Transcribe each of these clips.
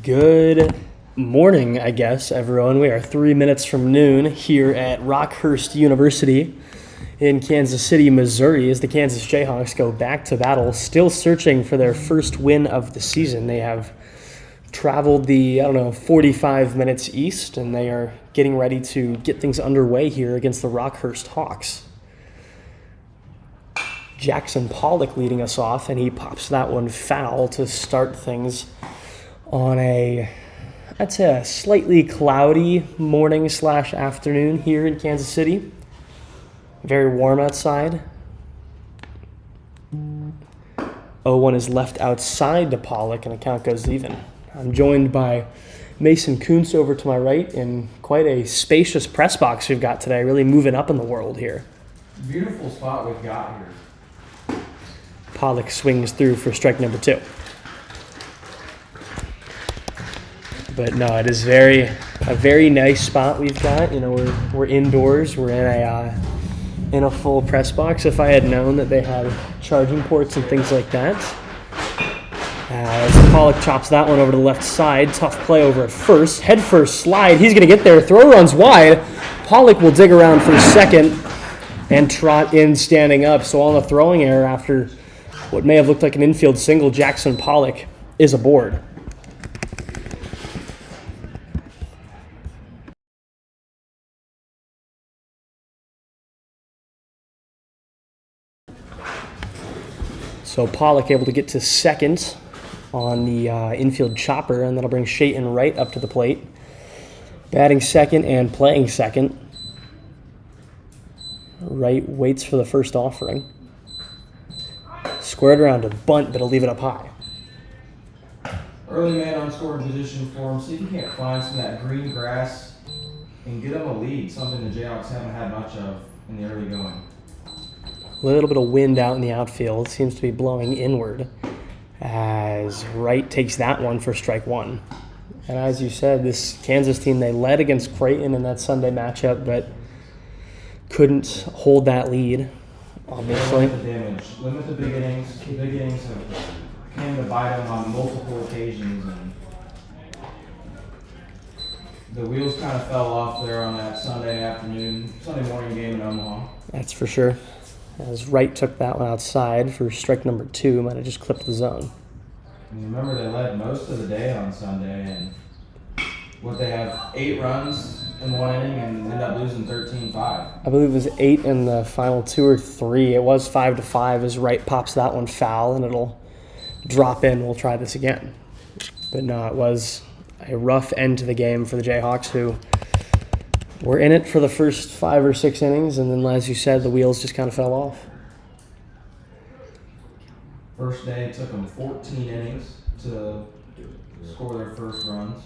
Good morning, I guess, everyone. We are 3 minutes from noon here at Rockhurst University in Kansas City, Missouri, as the Kansas Jayhawks go back to battle, still searching for their first win of the season. They have traveled the, 45 minutes east, and they are getting ready to get things underway here against the Rockhurst Hawks. Jackson Pollock leading us off, and he pops that one foul to start things on I'd say a slightly cloudy morning/afternoon here in Kansas City. Very warm outside. 0-1 is left outside to Pollock, and the count goes even. I'm joined by Mason Kuntz over to my right in quite a spacious press box we've got today, really moving up in the world here. Beautiful spot we've got here. Pollock swings through for strike number 2. But no, it is a very nice spot we've got. We're indoors. We're in a full press box. If I had known that they had charging ports and things like that. As Pollock chops that one over to the left side. Tough play over at first. Head first slide. He's going to get there. Throw runs wide. Pollock will dig around for second and trot in standing up. So on the throwing error after what may have looked like an infield single, Jackson Pollock is aboard. So Pollock able to get to second on the infield chopper, and that'll bring Shayton Wright up to the plate. Batting second and playing second. Wright waits for the first offering. Squared around to bunt, but he'll leave it up high. Early man on scoring position for him. See if you can't find some of that green grass and get him a lead, something the Jayhawks haven't had much of in the early going. A little bit of wind out in the outfield. Seems to be blowing inward as Wright takes that one for strike 1. And as you said, this Kansas team, they led against Creighton in that Sunday matchup, but couldn't hold that lead, obviously. Limit the damage. Limit the big innings. The big innings have came to bite them on multiple occasions, and the wheels kind of fell off there on that Sunday morning game in Omaha. That's for sure. As Wright took that one outside for strike number 2, might have just clipped the zone. And remember, they led most of the day on Sunday, and they have 8 runs in one inning and end up losing 13-5. I believe it was 8 in the final 2 or 3. It was 5-5 as Wright pops that one foul, and it'll drop in. We'll try this again. But no, it was a rough end to the game for the Jayhawks, who were in it for the first 5 or 6 innings, and then, as you said, the wheels just kind of fell off. First day, it took them 14 innings to score their first runs.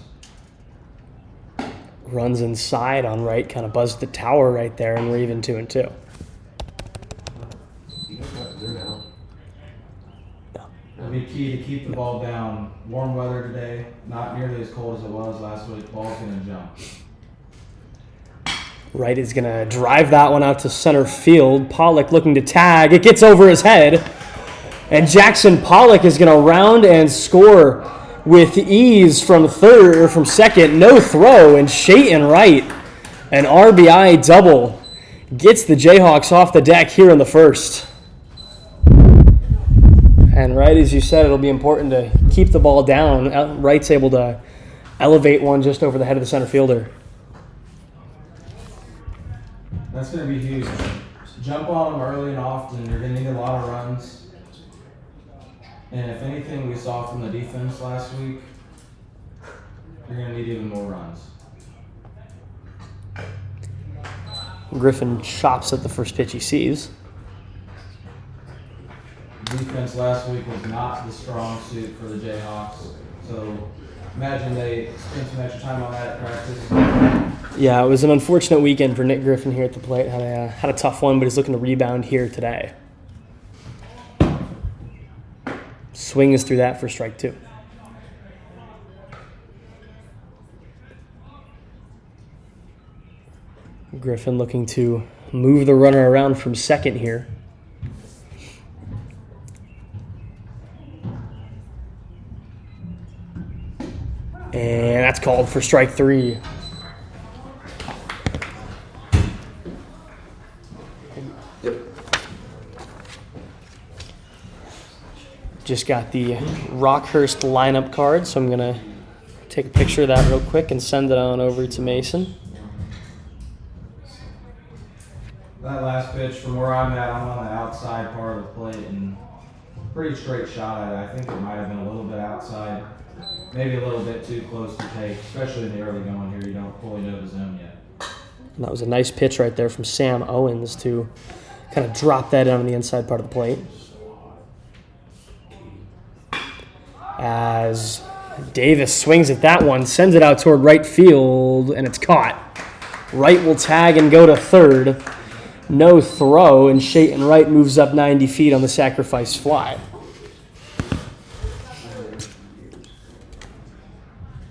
Runs inside on Wright kind of buzzed the tower right there, and we're even 2-2. It'll be key to keep the ball down. Warm weather today, not nearly as cold as it was last week. Ball's going to jump. Wright is going to drive that one out to center field. Pollock looking to tag. It gets over his head. And Jackson Pollock is going to round and score with ease from second. No throw. And Shayton Wright, an RBI double, gets the Jayhawks off the deck here in the first. And Wright, as you said, it'll be important to keep the ball down. Wright's able to elevate one just over the head of the center fielder. That's going to be huge. Jump on them early and often. You're going to need a lot of runs. And if anything we saw from the defense last week, you're going to need even more runs. Griffin chops at the first pitch he sees. Defense last week was not the strong suit for the Jayhawks. So imagine they spent some extra time on that at practice. Yeah, it was an unfortunate weekend for Nick Griffin here at the plate. Had a tough one, but he's looking to rebound here today. Swing is through that for strike 2. Griffin looking to move the runner around from second here. And that's called for strike 3. Just got the Rockhurst lineup card, so I'm going to take a picture of that real quick and send it on over to Mason. That last pitch, from where I'm at, I'm on the outside part of the plate and pretty straight shot at it. I think it might have been a little bit outside, maybe a little bit too close to take, especially in the early going here. You don't fully know the zone yet. And that was a nice pitch right there from Sam Owens to kind of drop that in on the inside part of the plate. As Davis swings at that one, sends it out toward right field, and it's caught. Wright will tag and go to third. No throw, and Shayton Wright moves up 90 feet on the sacrifice fly.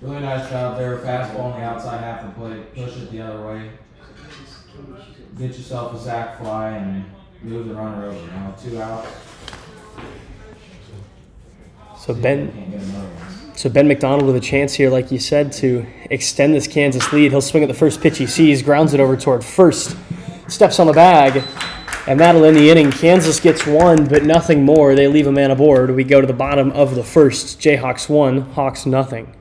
Really nice job there. Fastball on the outside half of the plate. Push it the other way. Get yourself a sac fly and move the runner over. Now 2 outs. So Ben McDonald with a chance here, like you said, to extend this Kansas lead. He'll swing at the first pitch he sees, grounds it over toward first, steps on the bag, and that'll end the inning. Kansas gets 1, but nothing more. They leave a man aboard. We go to the bottom of the first. Jayhawks 1, Hawks nothing.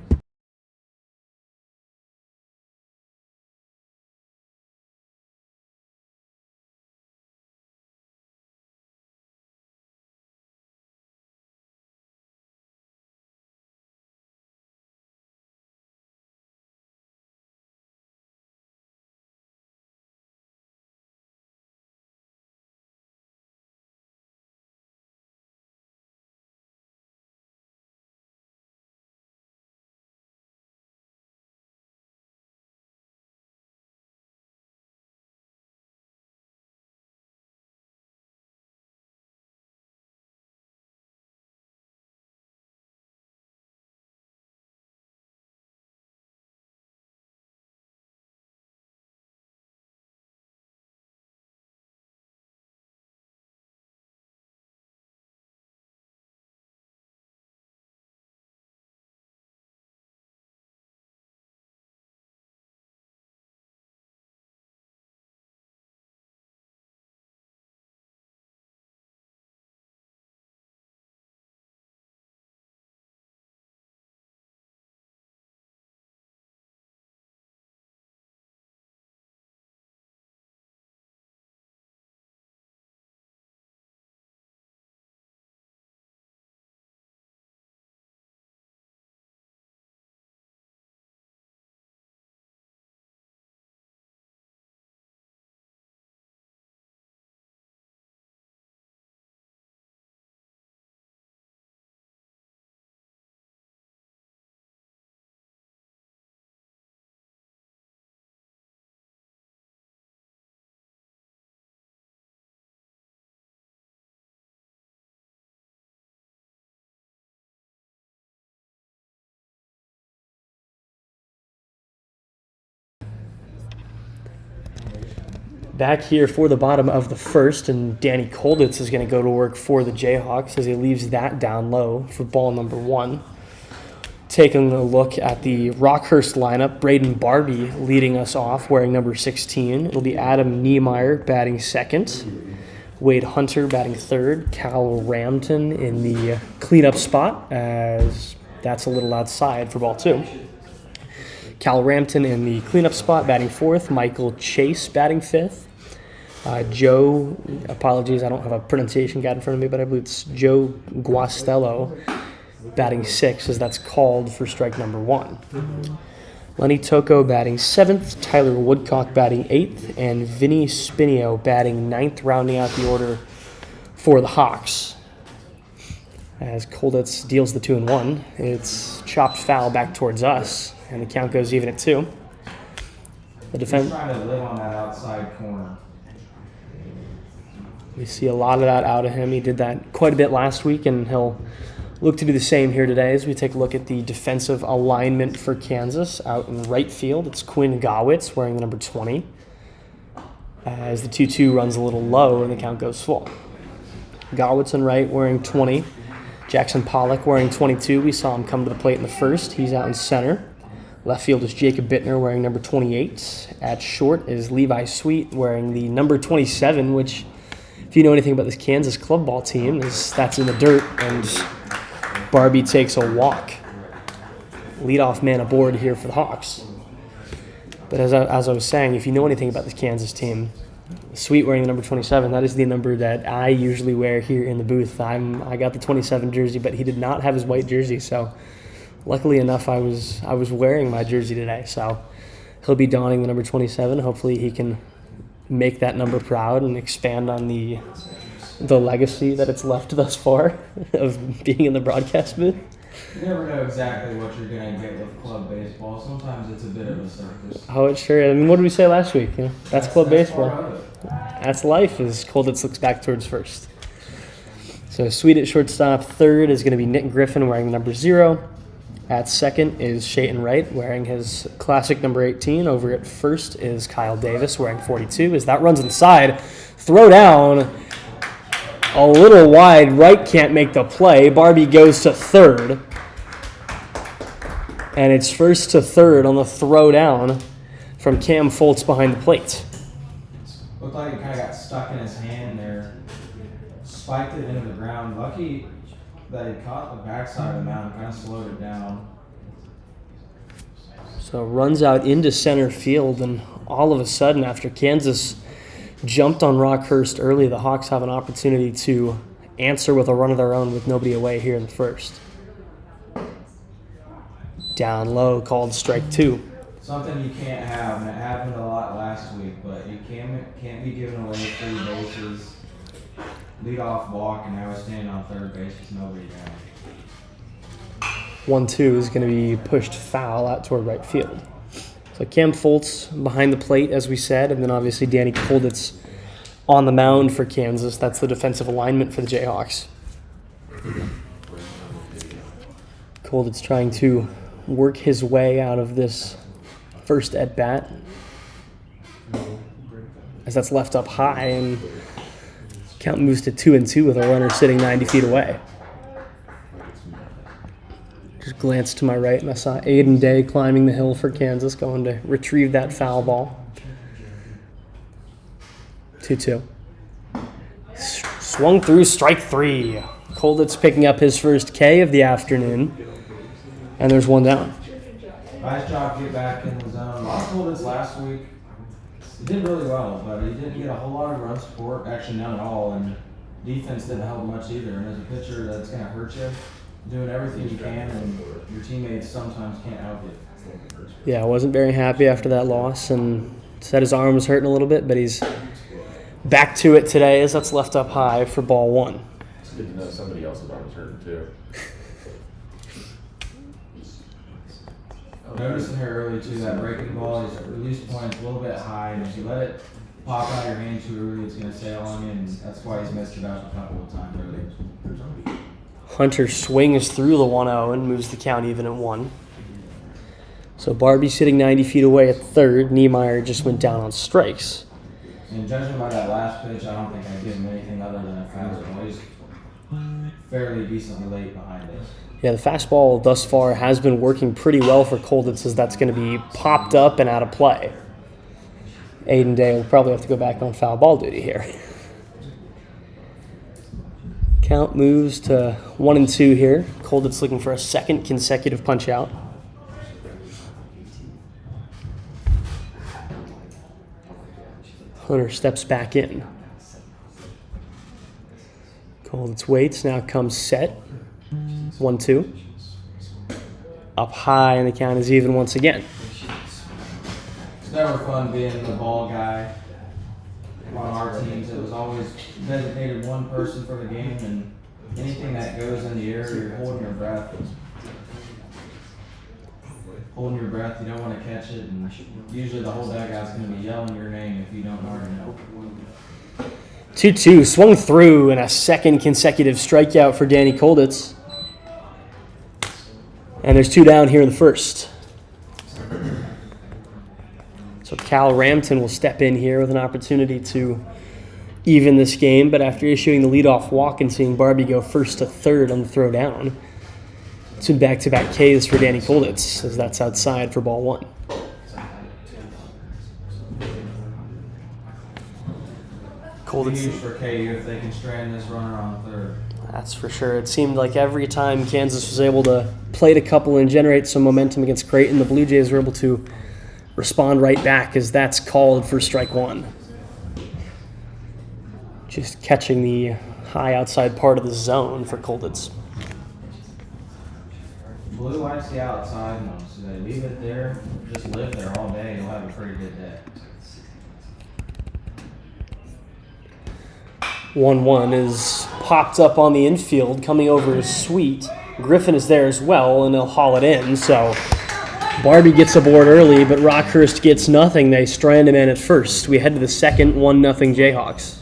Back here for the bottom of the first, and Danny Kolditz is going to go to work for the Jayhawks as he leaves that down low for ball number 1. Taking a look at the Rockhurst lineup, Braden Barbie leading us off wearing number 16. It'll be Adam Niemeyer batting second, Wade Hunter batting third, Cal Rampton in the cleanup spot as that's a little outside for ball 2. Cal Rampton in the cleanup spot batting fourth, Michael Chase batting fifth. Joe, apologies, I don't have a pronunciation guide in front of me, but I believe it's Joe Guastello batting sixth, as that's called for strike number 1. Lenny Tocco batting 7th, Tyler Woodcock batting 8th, and Vinny Spinio batting 9th, rounding out the order for the Hawks. As Kolditz deals the 2-1, it's chopped foul back towards us, and the count goes even at 2. The defense trying to live on that outside corner. We see a lot of that out of him. He did that quite a bit last week, and he'll look to do the same here today as we take a look at the defensive alignment for Kansas. Out in right field, it's Quinn Gawitz wearing the number 20. As the 2-2 runs a little low and the count goes full. Gawitz in right wearing 20. Jackson Pollock wearing 22. We saw him come to the plate in the first. He's out in center. Left field is Jacob Bittner wearing number 28. At short is Levi Sweet wearing the number 27, which, if you know anything about this Kansas club ball team, that's in the dirt, and Barbie takes a walk. Leadoff man aboard here for the Hawks. But as I was saying, if you know anything about this Kansas team, Sweet wearing the number 27, that is the number that I usually wear here in the booth. I got the 27 jersey, but he did not have his white jersey, so luckily enough, I was wearing my jersey today, so he'll be donning the number 27. Hopefully he can make that number proud and expand on the legacy that it's left thus far of being in the broadcast booth. You never know exactly what you're going to get with club baseball. Sometimes it's a bit of a circus. Oh, it's sure. I mean, what did we say last week? That's club baseball. Part of it. That's life, as Colditz looks back towards first. So Sweet at shortstop. Third is going to be Nick Griffin wearing the number 0. At second is Shayton Wright wearing his classic number 18. Over at first is Kyle Davis wearing 42. As that runs inside, throw down a little wide. Wright can't make the play. Barbie goes to third. And it's first to third on the throw down from Cam Foltz behind the plate. Looked like it kind of got stuck in his hand there. Spiked it into the ground. Lucky that he caught the backside of the mound, kind of slowed it down. So runs out into center field, and all of a sudden, after Kansas jumped on Rockhurst early, the Hawks have an opportunity to answer with a run of their own with nobody away here in the first. Down low, called strike 2. Something you can't have, and it happened a lot last week, but you can't be giving away 3 bases. Lead off walk, and now he's standing on third base with nobody down. 1-2 is going to be pushed foul out toward right field. So Cam Foltz behind the plate, as we said, and then obviously Danny Colditz on the mound for Kansas. That's the defensive alignment for the Jayhawks. Colditz trying to work his way out of this first at-bat, as that's left up high, and count moves to 2-2 with a runner sitting 90 feet away. Just glanced to my right and I saw Aiden Day climbing the hill for Kansas, going to retrieve that foul ball. 2-2. Swung through strike 3. Colditz picking up his first K of the afternoon, and there's 1 down. Nice job to get back in the zone. A lot of Colditz last week. He did really well, but he didn't get a whole lot of run support, actually none at all, and defense didn't help much either. And as a pitcher, that's going to hurt you. Doing everything you can, and your teammates sometimes can't help you. Yeah, I wasn't very happy after that loss, and said his arm was hurting a little bit, but he's back to it today as that's left up high for ball 1. It's good to know somebody else's arm was hurting too. Noticing here early too, that breaking ball, his release point's a little bit high, and if you let it pop out of your hand too early, it's going to sail on you, and that's why he's missed it out a couple of times early. Hunter swings through the 1-0 and moves the count even at 1. So Barbie sitting 90 feet away at third. Niemeyer just went down on strikes. And judging by that last pitch, I don't think I'd give him anything other than a fastball. He's fairly decently late behind it. Yeah, the fastball thus far has been working pretty well for Colditz, as that's going to be popped up and out of play. Aiden Day will probably have to go back on foul ball duty here. Count moves to 1-2 here. Colditz looking for a second consecutive punch out. Hunter steps back in. Colditz waits, now comes set. 1-2. Up high, and the count is even once again. It's never fun being the ball guy on our teams. It was always designated one person for the game, and anything that goes in the air, you're holding your breath. Holding your breath, you don't want to catch it, and usually the whole dugout's going to be yelling your name if you don't already know. 2-2, swung through, and a second consecutive strikeout for Danny Colditz. And there's 2 down here in the first. So Cal Rampton will step in here with an opportunity to even this game, but after issuing the leadoff walk and seeing Barbie go first to third on the throw down, It's been back-to-back Ks for Danny Kolditz, as that's outside for ball 1. Huge for KU if they can strand this runner on third. That's for sure. It seemed like every time Kansas was able to plate a couple and generate some momentum against Creighton, the Blue Jays were able to respond right back, as that's called for strike 1. Just catching the high outside part of the zone for Kolditz. Blue likes the outside most, so they leave it there, just live there all day, you'll have a pretty good day. 1-1 is popped up on the infield, coming over is Sweet. Griffin is there as well, and they'll haul it in. So Barbie gets aboard early, but Rockhurst gets nothing. They strand him in at first. We head to the second, 1-0 Jayhawks.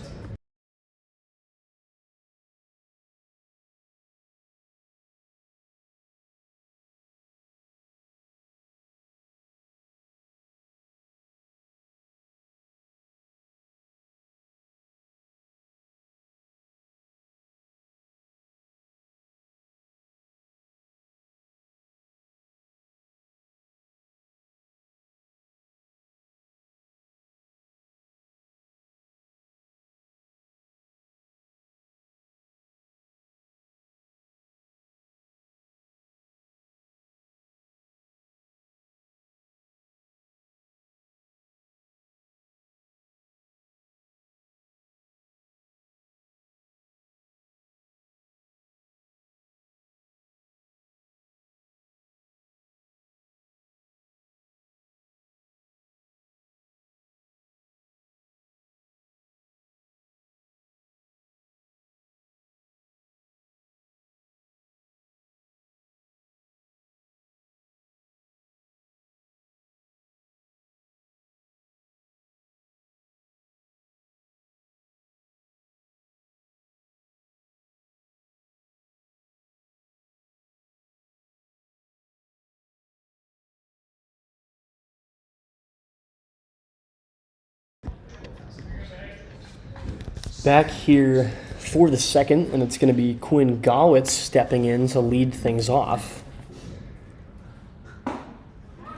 Back here for the second, and it's going to be Quinn Gawitz stepping in to lead things off,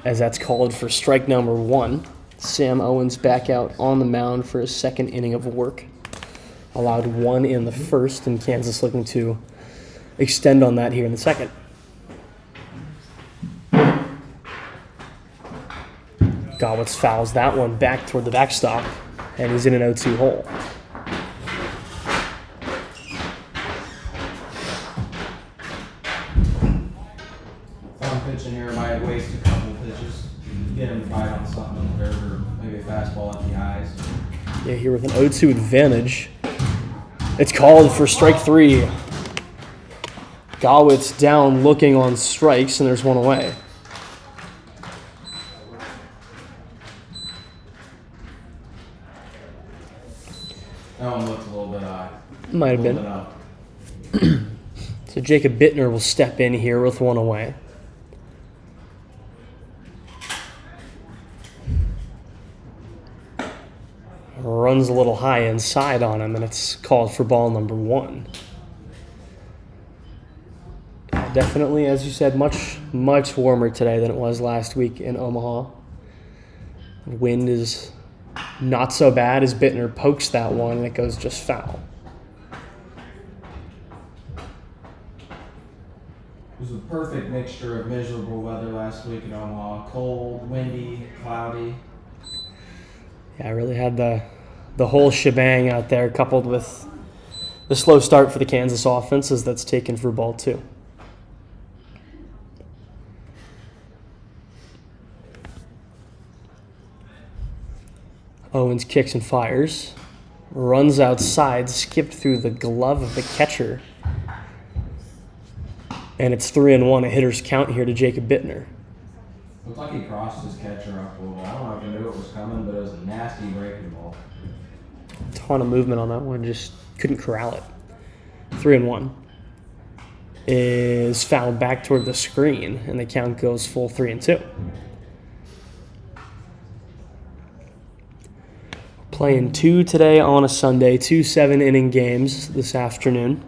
as that's called for strike number 1. Sam Owens back out on the mound for his second inning of work. Allowed 1 in the first, and Kansas looking to extend on that here in the second. Gawitz fouls that one back toward the backstop, and he's in an 0-2 hole. Pitching here might waste a couple pitches. Get him to bite on something in the dirt, or maybe a fastball at the eyes. Yeah, here with an 0-2 advantage. It's called for strike 3. Gawitz down looking on strikes, and there's one away. That one looked a little bit high. Might have been. So Jacob Bittner will step in here with one away. Runs a little high inside on him, and it's called for ball number 1. Definitely, as you said, much warmer today than it was last week in Omaha. Wind is not so bad as Bittner pokes that one, and it goes just foul. It was a perfect mixture of miserable weather last week in Omaha. Cold, windy, cloudy. Yeah, I really had the whole shebang out there, coupled with the slow start for the Kansas offense, as that's taken for ball 2. Owens kicks and fires. Runs outside, skipped through the glove of the catcher. And it's 3-1, a hitter's count here to Jacob Bittner. Looked like he crossed his catcher up a little bit. I don't know if he knew it was coming, but it was a nasty breaking ball. Ton of movement on that one, just couldn't corral it. 3-1 is fouled back toward the screen, and the count goes full 3-2. Playing 2 today on a Sunday, 2 7-inning games this afternoon.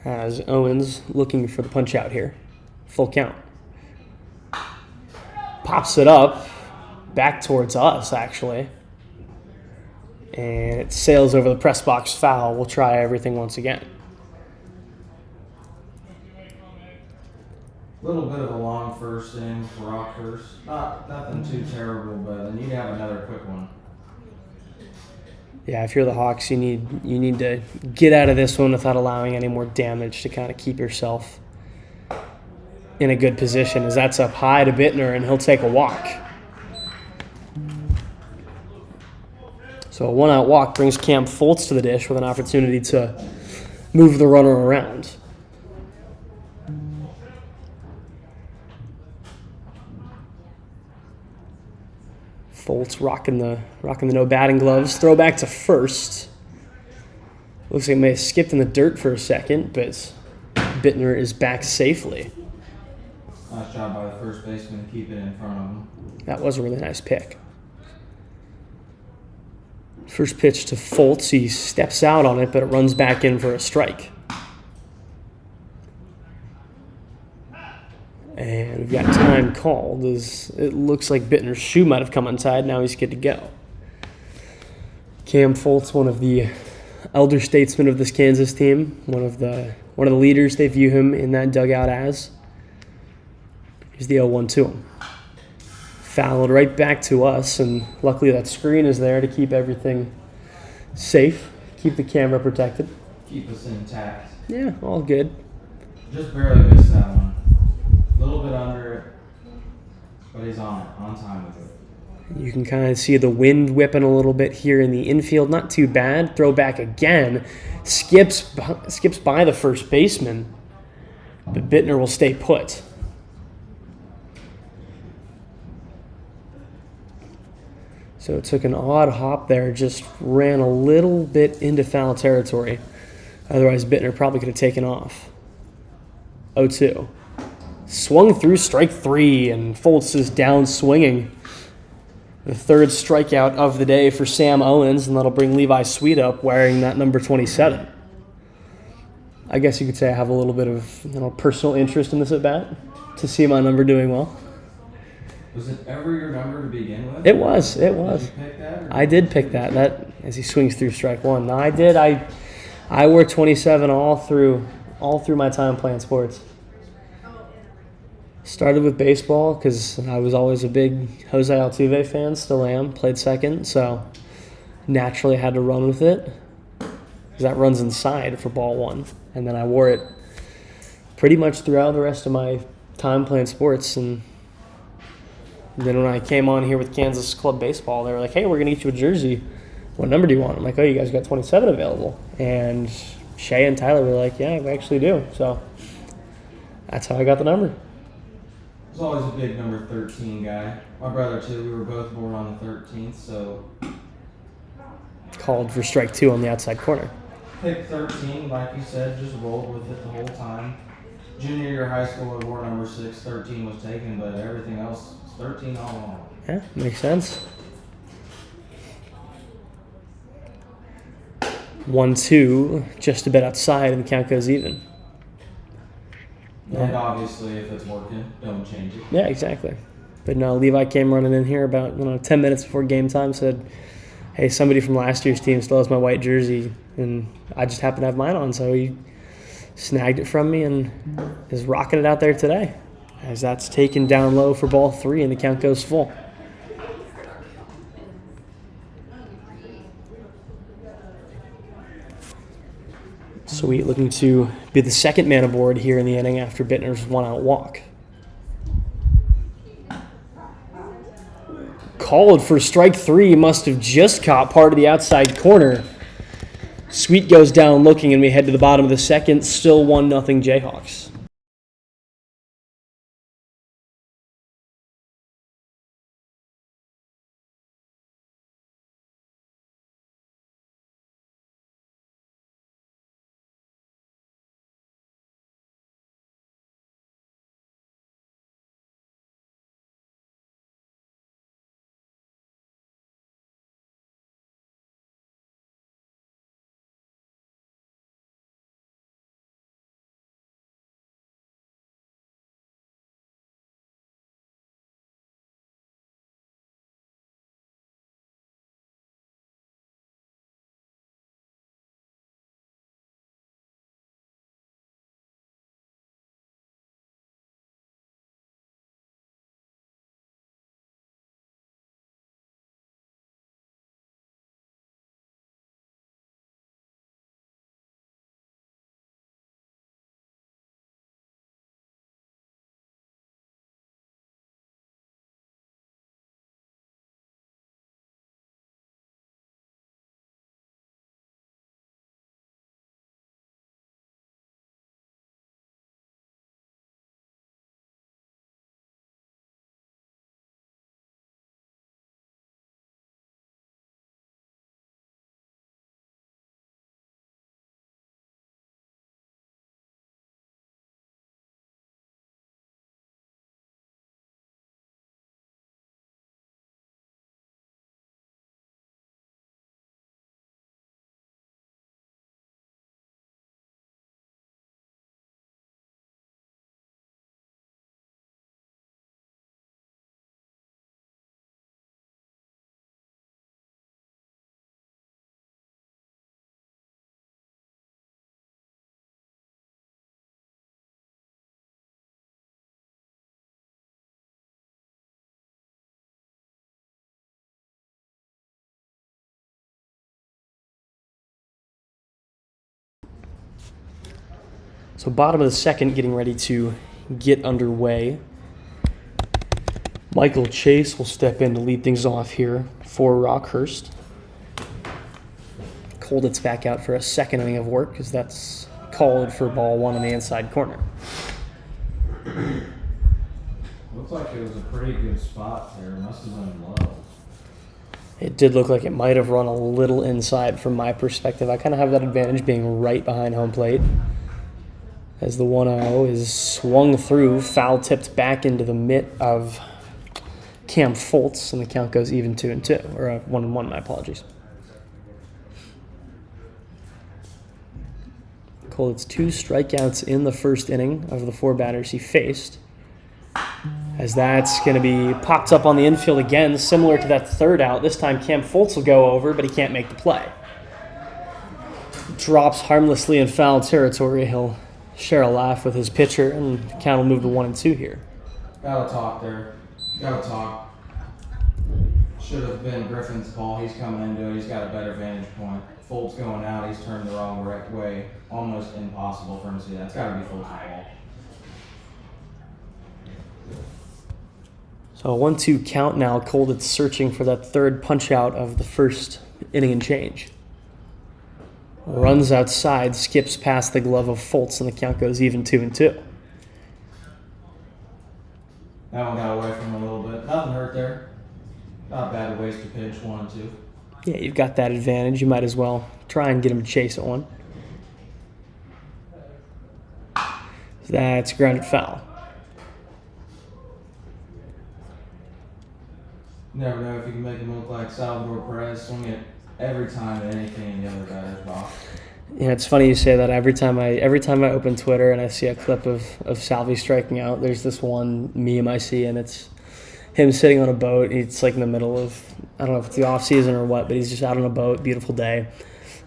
as Owens looking for the punch out here. Full count. Pops it up, back towards us, actually. And it sails over the press box foul. We'll try everything once again. A little bit of a long first inning for Rockhurst. Nothing too terrible, but I need to have another quick one. Yeah, if you're the Hawks, you need to get out of this one without allowing any more damage to kind of keep yourself in a good position, as that's up high to Bittner, and he'll take a walk. So a one-out walk brings Cam Foltz to the dish with an opportunity to move the runner around. Foltz rocking the no batting gloves. Throw back to first. Looks like he may have skipped in the dirt for a second, but Bittner is back safely. Nice job by the first baseman to keep it in front of him. That was a really nice pick. First pitch to Foltz. He steps out on it, but it runs back in for a strike. And we've got time called, as it looks like Bittner's shoe might have come untied. Now he's good to go. Cam Foltz, one of the elder statesmen of this Kansas team, one of the leaders they view him in that dugout as. Here's the 0-1 to him. Fouled right back to us, and luckily that screen is there to keep everything safe, keep the camera protected. Keep us intact. Yeah, all good. Just barely missed that one. A little bit under it, but he's on time with it. You can kind of see the wind whipping a little bit here in the infield. Not too bad. Throw back again. Skips by the first baseman, but Bittner will stay put. So it took an odd hop there, just ran a little bit into foul territory. Otherwise, Bittner probably could have taken off. 0-2. Swung through strike three, and Foltz is down swinging. The third strikeout of the day for Sam Owens, and that'll bring Levi Sweet up wearing that number 27. I guess you could say I have a little bit of personal interest in this at-bat to see my number doing well. Was it ever your number to begin with? It was. Did you pick that? I did pick that as he swings through strike one. No, I did. I wore 27 all through my time playing sports. Started with baseball because I was always a big Jose Altuve fan, still am, played second, so naturally had to run with it because that runs inside for ball one. And then I wore it pretty much throughout the rest of my time playing sports. And then when I came on here with Kansas Club Baseball, they were like, hey, we're going to get you a jersey. What number do you want? I'm like, oh, you guys got 27 available. And Shay and Tyler were like, yeah, we actually do. So that's how I got the number. I was always a big number 13 guy. My brother, too. We were both born on the 13th, so. Called for strike two on the outside corner. Pick 13, like you said, just rolled with it the whole time. Junior year of high school, I wore number 6. 13 was taken, but everything else was 13 all along. Yeah, makes sense. 1-2, just a bit outside, and the count goes even. And obviously, if it's working, don't change it. Yeah, exactly. But no, Levi came running in here about 10 minutes before game time, said, hey, somebody from last year's team still has my white jersey, and I just happen to have mine on, so he snagged it from me and is rocking it out there today, as that's taken down low for ball three, and the count goes full. Sweet looking to be the second man aboard here in the inning after Bittner's one-out walk. Called for strike three, must have just caught part of the outside corner. Sweet goes down looking, and we head to the bottom of the second, still 1-0 Jayhawks. So bottom of the second, getting ready to get underway. Michael Chase will step in to lead things off here for Rockhurst. Colditz back out for a second inning of work because that's called for ball one on the inside corner. Looks like it was a pretty good spot there. Must have been low. It did look like it might have run a little inside from my perspective. I kind of have that advantage being right behind home plate. As the 1-0 is swung through, foul tipped back into the mitt of Cam Foltz, and the count goes even 2-2, or 1-1, my apologies. Colditz 2 strikeouts in the first inning of the 4 batters he faced. As that's going to be popped up on the infield again, similar to that third out. This time Cam Foltz will go over, but he can't make the play. Drops harmlessly in foul territory. He'll share a laugh with his pitcher, and the count will move to 1-2 here. Gotta talk there. Gotta talk. Should have been Griffin's ball. He's coming into it. He's got a better vantage point. Foltz going out. He's turned the wrong way. Almost impossible for him to see that. It's gotta be Foltz's ball. So a 1-2 count now. Colditz searching for that third punch out of the first inning and change. Runs outside, skips past the glove of Foltz, and the count goes even 2-2. That one got away from him a little bit. Nothing hurt there. Not bad to waste a pitch, 1-2. Yeah, you've got that advantage. You might as well try and get him to chase at one. That's grounded foul. Never know if you can make him look like Salvador Perez, swing it every time at anything in the other batter's box. Yeah, it's funny you say that. Every time I open Twitter and I see a clip of Salvi striking out, there's this one meme I see, and it's him sitting on a boat. It's like in the middle of, I don't know if it's the off season or what, but he's just out on a boat, beautiful day,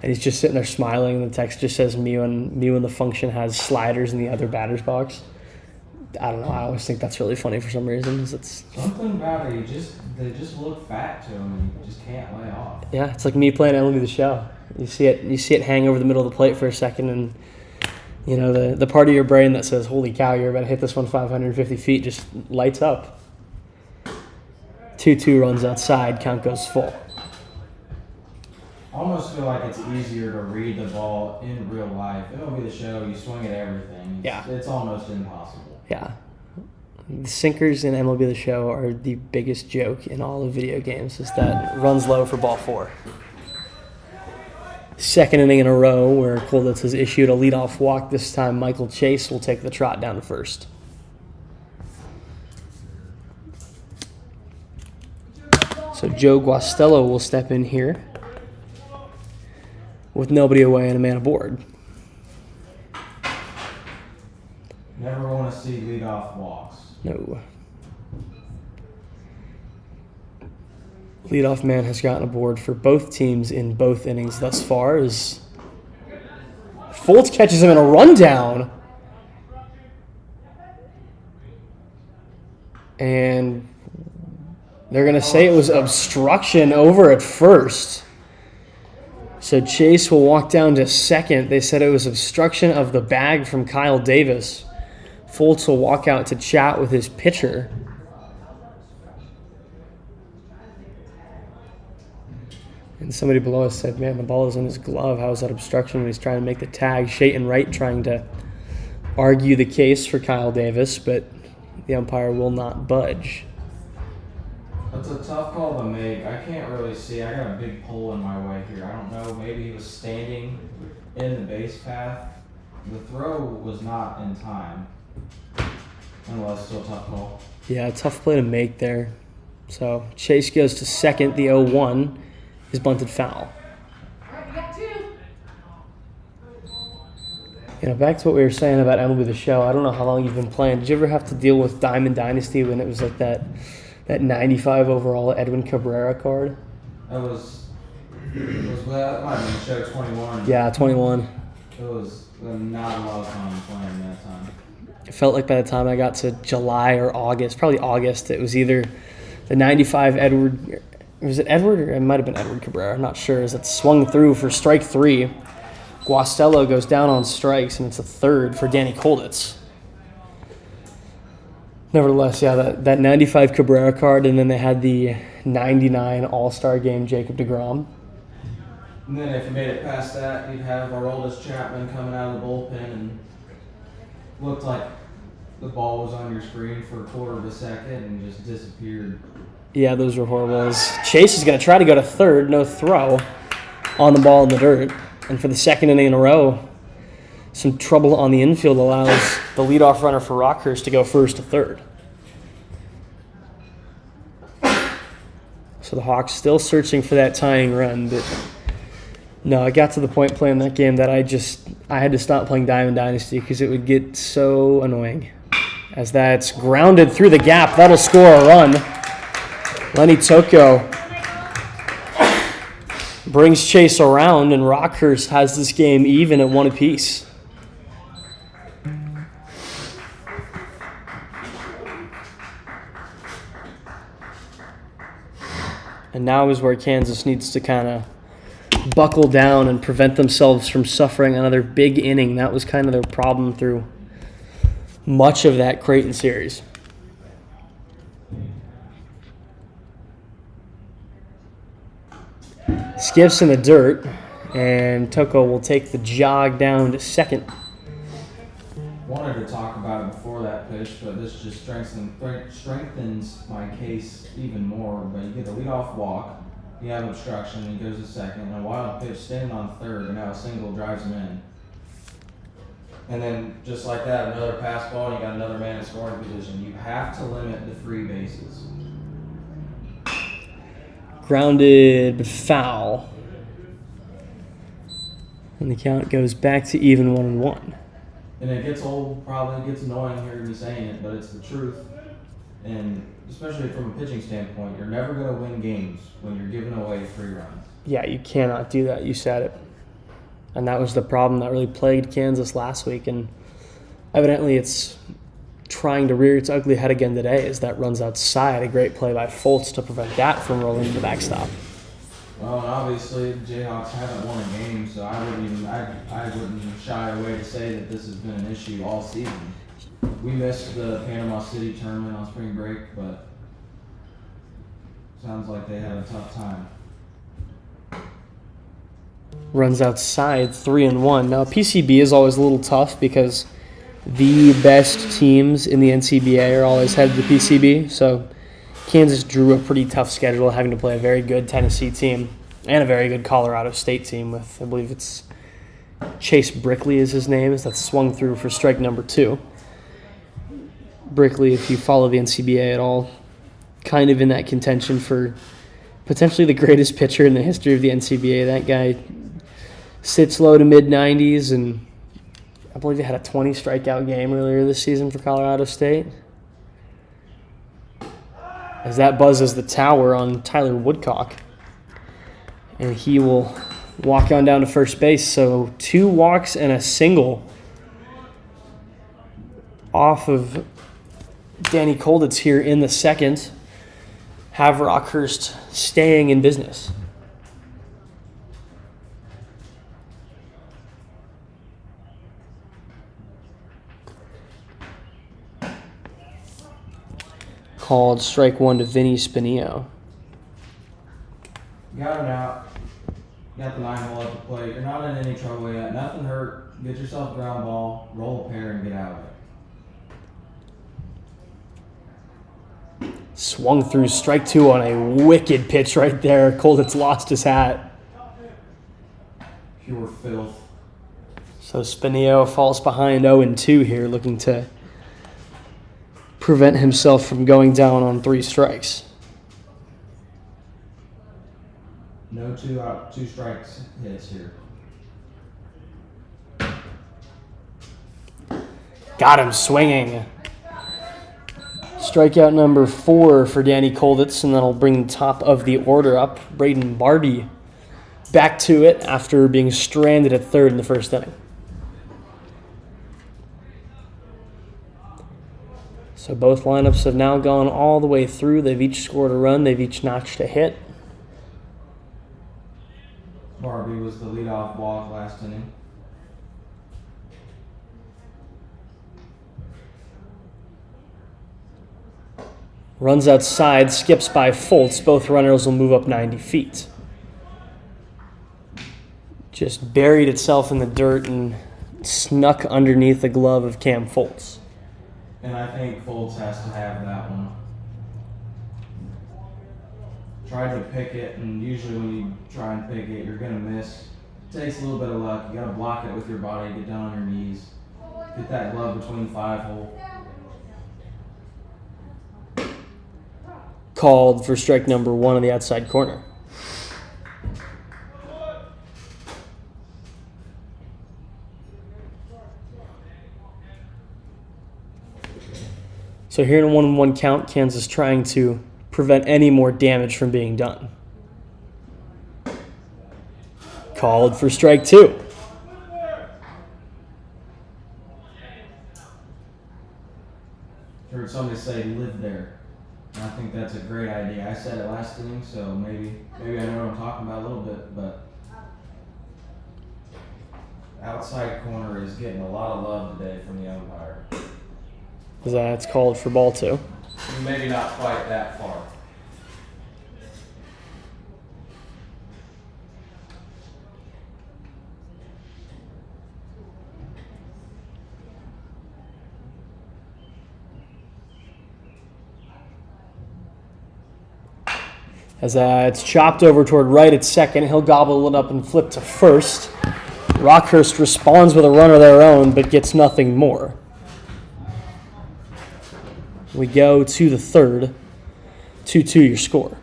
and he's just sitting there smiling. And the text just says, "Me when the function has sliders in the other batter's box." I don't know. I always think that's really funny for some reason. It's something about it. They just look fat to him, and you just can't lay off. Yeah, it's like me playing MLB The Show. You see it hang over the middle of the plate for a second, and you know the part of your brain that says, "Holy cow, you're about to hit this one 550 feet," just lights up. 2-2 runs outside. Count goes full. I almost feel like it's easier to read the ball in real life. It'll be The Show. You swing at everything. It's almost impossible. Yeah. The sinkers in MLB The Show are the biggest joke in all of video games, is that runs low for ball 4. Second inning in a row where Colditz has issued a leadoff walk. This time Michael Chase will take the trot down to first. So Joe Guastello will step in here with nobody away and a man aboard. Never want to see leadoff walks. No. Leadoff man has gotten aboard for both teams in both innings thus far as Foltz catches him in a rundown. And they're going to say it was obstruction over at first. So Chase will walk down to second. They said it was obstruction of the bag from Kyle Davis. Foltz will walk out to chat with his pitcher. And somebody below us said, man, the ball is in his glove. How is that obstruction when he's trying to make the tag? Shayton Wright trying to argue the case for Kyle Davis, but the umpire will not budge. That's a tough call to make. I can't really see. I got a big pole in my way here. I don't know. Maybe he was standing in the base path. The throw was not in time. Nonetheless, still a tough call. Yeah, tough play to make there. So Chase goes to second. The 0-1 is bunted foul. You know, back to what we were saying about MLB The Show. I don't know how long you've been playing. Did you ever have to deal with Diamond Dynasty when it was like that 95 overall Edwin Cabrera card? That might have been show 21. Yeah, 21. It was not a lot of fun playing that time. It felt like by the time I got to July or August, probably August, it was either the 95 Was it Edward or it might have been Edward Cabrera? I'm not sure. As it swung through for strike 3. Guastello goes down on strikes, and it's a third for Danny Kolditz. Nevertheless, yeah, that 95 Cabrera card, and then they had the 99 All-Star game Jacob deGrom. And then if you made it past that, you'd have our oldest Chapman coming out of the bullpen and looked like the ball was on your screen for a quarter of a second and just disappeared. Yeah, those were horrible. As Chase is going to try to go to third, no throw on the ball in the dirt. And for the second inning in a row, some trouble on the infield allows the leadoff runner for Rockhurst to go first to third. So the Hawks still searching for that tying run, but no, I got to the point playing that game that I had to stop playing Diamond Dynasty because it would get so annoying. As that's grounded through the gap, that'll score a run. Lenny Toko brings Chase around, and Rockhurst has this game even at 1 apiece. And now is where Kansas needs to kind of buckle down and prevent themselves from suffering another big inning. That was kind of their problem through much of that Creighton series. Skips in the dirt, and Toko will take the jog down to second. Wanted to talk about it before that pitch, but this just strengthens my case even more. But you get a leadoff walk, you have obstruction, and he goes to second, and a wild pitch standing on third, and now a single drives him in. And then just like that, another pass ball, and you got another man in scoring position. You have to limit the free bases. Grounded, but foul. And the count goes back to even 1-1. And it gets old, probably gets annoying hearing me saying it, but it's the truth. And especially from a pitching standpoint, you're never going to win games when you're giving away 3 runs. Yeah, you cannot do that. You said it. And that was the problem that really plagued Kansas last week. And evidently it's trying to rear its ugly head again today as that runs outside. A great play by Fultz to prevent that from rolling to the backstop. Well, and obviously, the Jayhawks haven't won a game, so I wouldn't shy away to say that this has been an issue all season. We missed the Panama City tournament on spring break, but sounds like they had a tough time. Runs outside 3-1. Now, PCB is always a little tough because the best teams in the NCBA are always headed to PCB, so Kansas drew a pretty tough schedule, having to play a very good Tennessee team and a very good Colorado State team with, I believe it's Chase Brickley is his name, that's swung through for strike number 2. Brickley, if you follow the NCBA at all, kind of in that contention for potentially the greatest pitcher in the history of the NCBA. That guy sits low to mid-90s, and I believe he had a 20 strikeout game earlier this season for Colorado State. As that buzzes the tower on Tyler Woodcock. And he will walk on down to first base. So 2 walks and a single off of Danny Kolditz here in the second. Have Rockhurst staying in business. Called strike 1 to Vinny Spinio. Got an out. Got the 9-hole at the plate. You're not in any trouble yet. Nothing hurt. Get yourself a ground ball, roll a pair, and get out of it. Swung through strike 2 on a wicked pitch right there. Kolditz lost his hat. Pure filth. So Spinio falls behind 0-2 here, looking to prevent himself from going down on 3 strikes. No 2 strikes hits here. Got him swinging. Strikeout number 4 for Danny Kolditz, and that'll bring the top of the order up. Braden Barbie back to it after being stranded at third in the first inning. So both lineups have now gone all the way through. They've each scored a run. They've each notched a hit. Barbie was the leadoff walk last inning. Runs outside, skips by Foltz. Both runners will move up 90 feet. Just buried itself in the dirt and snuck underneath the glove of Cam Foltz. And I think Foltz has to have that one. Tried to pick it, and usually when you try and pick it, you're gonna miss. It takes a little bit of luck. You gotta block it with your body, get down on your knees. Get that glove between the 5-hole. Called for strike number 1 on the outside corner. So here in a 1-1 count, Kansas trying to prevent any more damage from being done. Called for strike 2. Heard somebody say live there. And I think that's a great idea. I said it last inning, so maybe I know what I'm talking about a little bit, but outside corner is getting a lot of love today from the umpire. That's called for ball 2. Maybe not quite that far. As it's chopped over toward right at second, he'll gobble it up and flip to first. Rockhurst responds with a run of their own, but gets nothing more. We go to the third. 2-2 your score.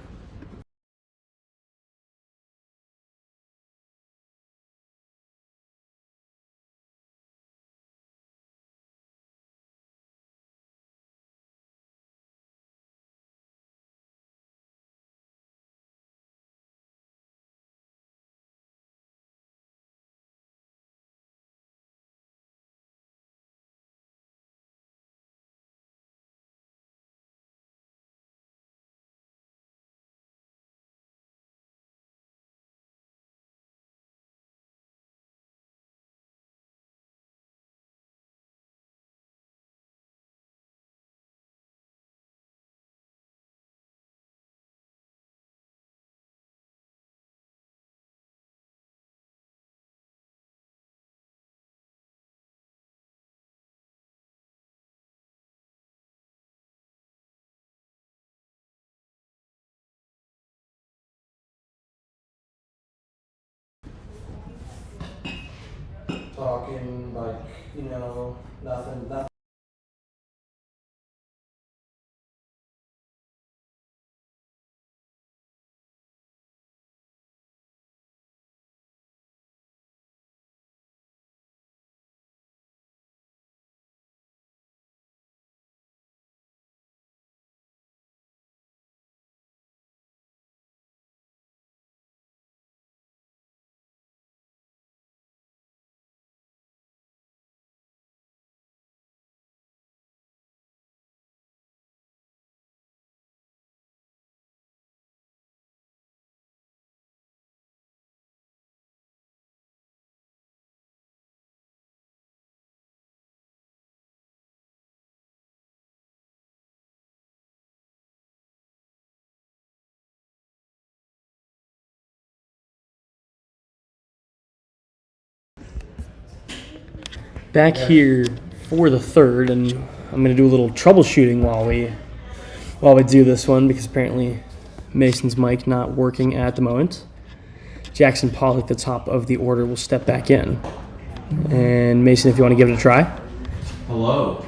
Talking like, nothing. Back here for the third, and I'm going to do a little troubleshooting while we do this one, because apparently Mason's mic not working at the moment. Jackson Pollock, the top of the order, will step back in. And Mason, if you want to give it a try. Hello.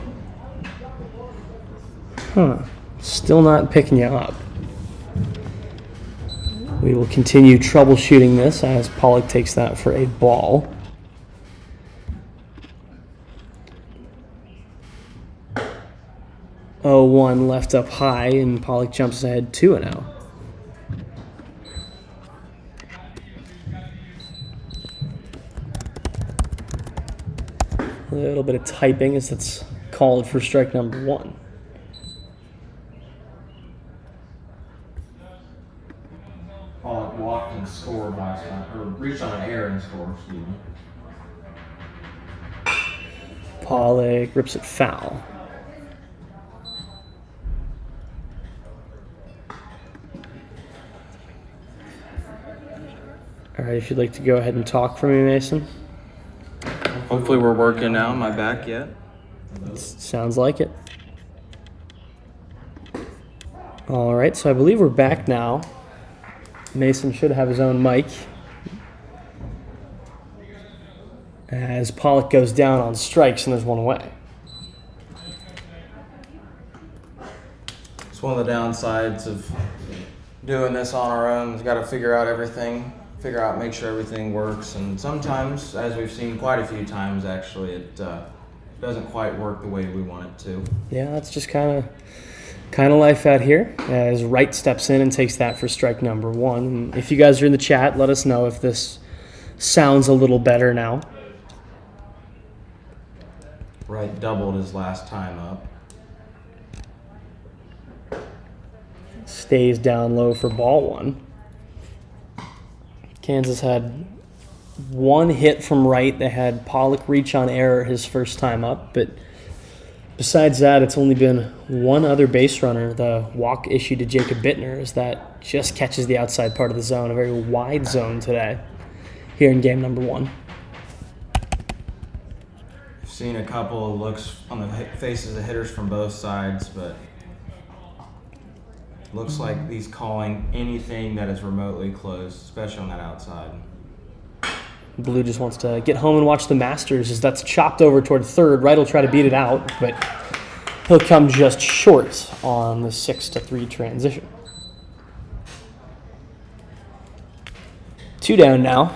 Still not picking you up. We will continue troubleshooting this as Pollock takes that for a ball. Oh, 1 left up high, and Pollock jumps ahead 2-0. A little bit of typing as that's called for strike number 1. Pollock walked and scored last time, or reached on an error and scored, excuse me. Pollock rips it foul. All right, if you'd like to go ahead and talk for me, Mason. Hopefully we're working now. Am I back yet? Sounds like it. All right, so I believe we're back now. Mason should have his own mic. As Pollock goes down on strikes and there's one away. It's one of the downsides of doing this on our own. We've got to figure out everything, make sure everything works. And sometimes, as we've seen quite a few times actually, it doesn't quite work the way we want it to. Yeah, that's just kind of life out here. As Wright steps in and takes that for strike number 1. And if you guys are in the chat, let us know if this sounds a little better now. Wright doubled his last time up. Stays down low for ball 1. Kansas had one hit from Wright. They had Pollock reach on error his first time up, but besides that, it's only been one other base runner, the walk issued to Jacob Bittner, as that just catches the outside part of the zone, a very wide zone today here in game number 1. I've seen a couple of looks on the faces of hitters from both sides, but looks like he's calling anything that is remotely close, especially on that outside. Blue just wants to get home and watch the Masters as that's chopped over toward third. Wright will try to beat it out, but he'll come just short on the 6-3 transition. 2 down now.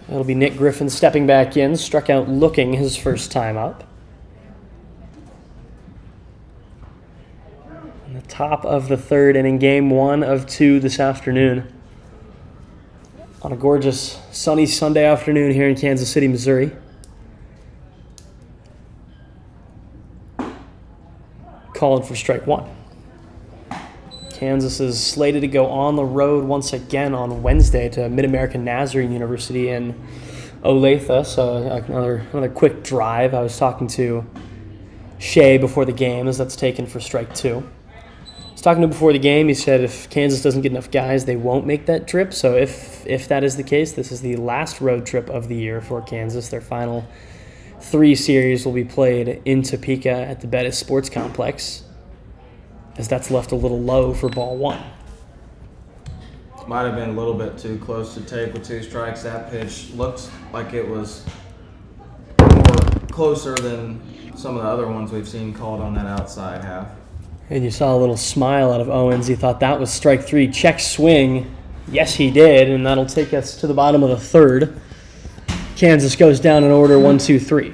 It'll be Nick Griffin stepping back in, struck out looking his first time up. On the top of the third and in game 1 of 2 this afternoon. On a gorgeous sunny Sunday afternoon here in Kansas City, Missouri. Calling for strike 1. Kansas is slated to go on the road once again on Wednesday to Mid-American Nazarene University in Olathe. So another quick drive. I was talking to Shea before the game as that's taken for strike 2. I was talking to him before the game. He said if Kansas doesn't get enough guys, they won't make that trip. So if that is the case, this is the last road trip of the year for Kansas. Their final 3 series will be played in Topeka at the Bettis Sports Complex, as that's left a little low for ball 1. Might have been a little bit too close to take with 2 strikes. That pitch looked like it was more closer than some of the other ones we've seen called on that outside half. And you saw a little smile out of Owens. He thought that was strike 3. Check swing. Yes, he did, and that'll take us to the bottom of the third. Kansas goes down in order 1, 2, 3.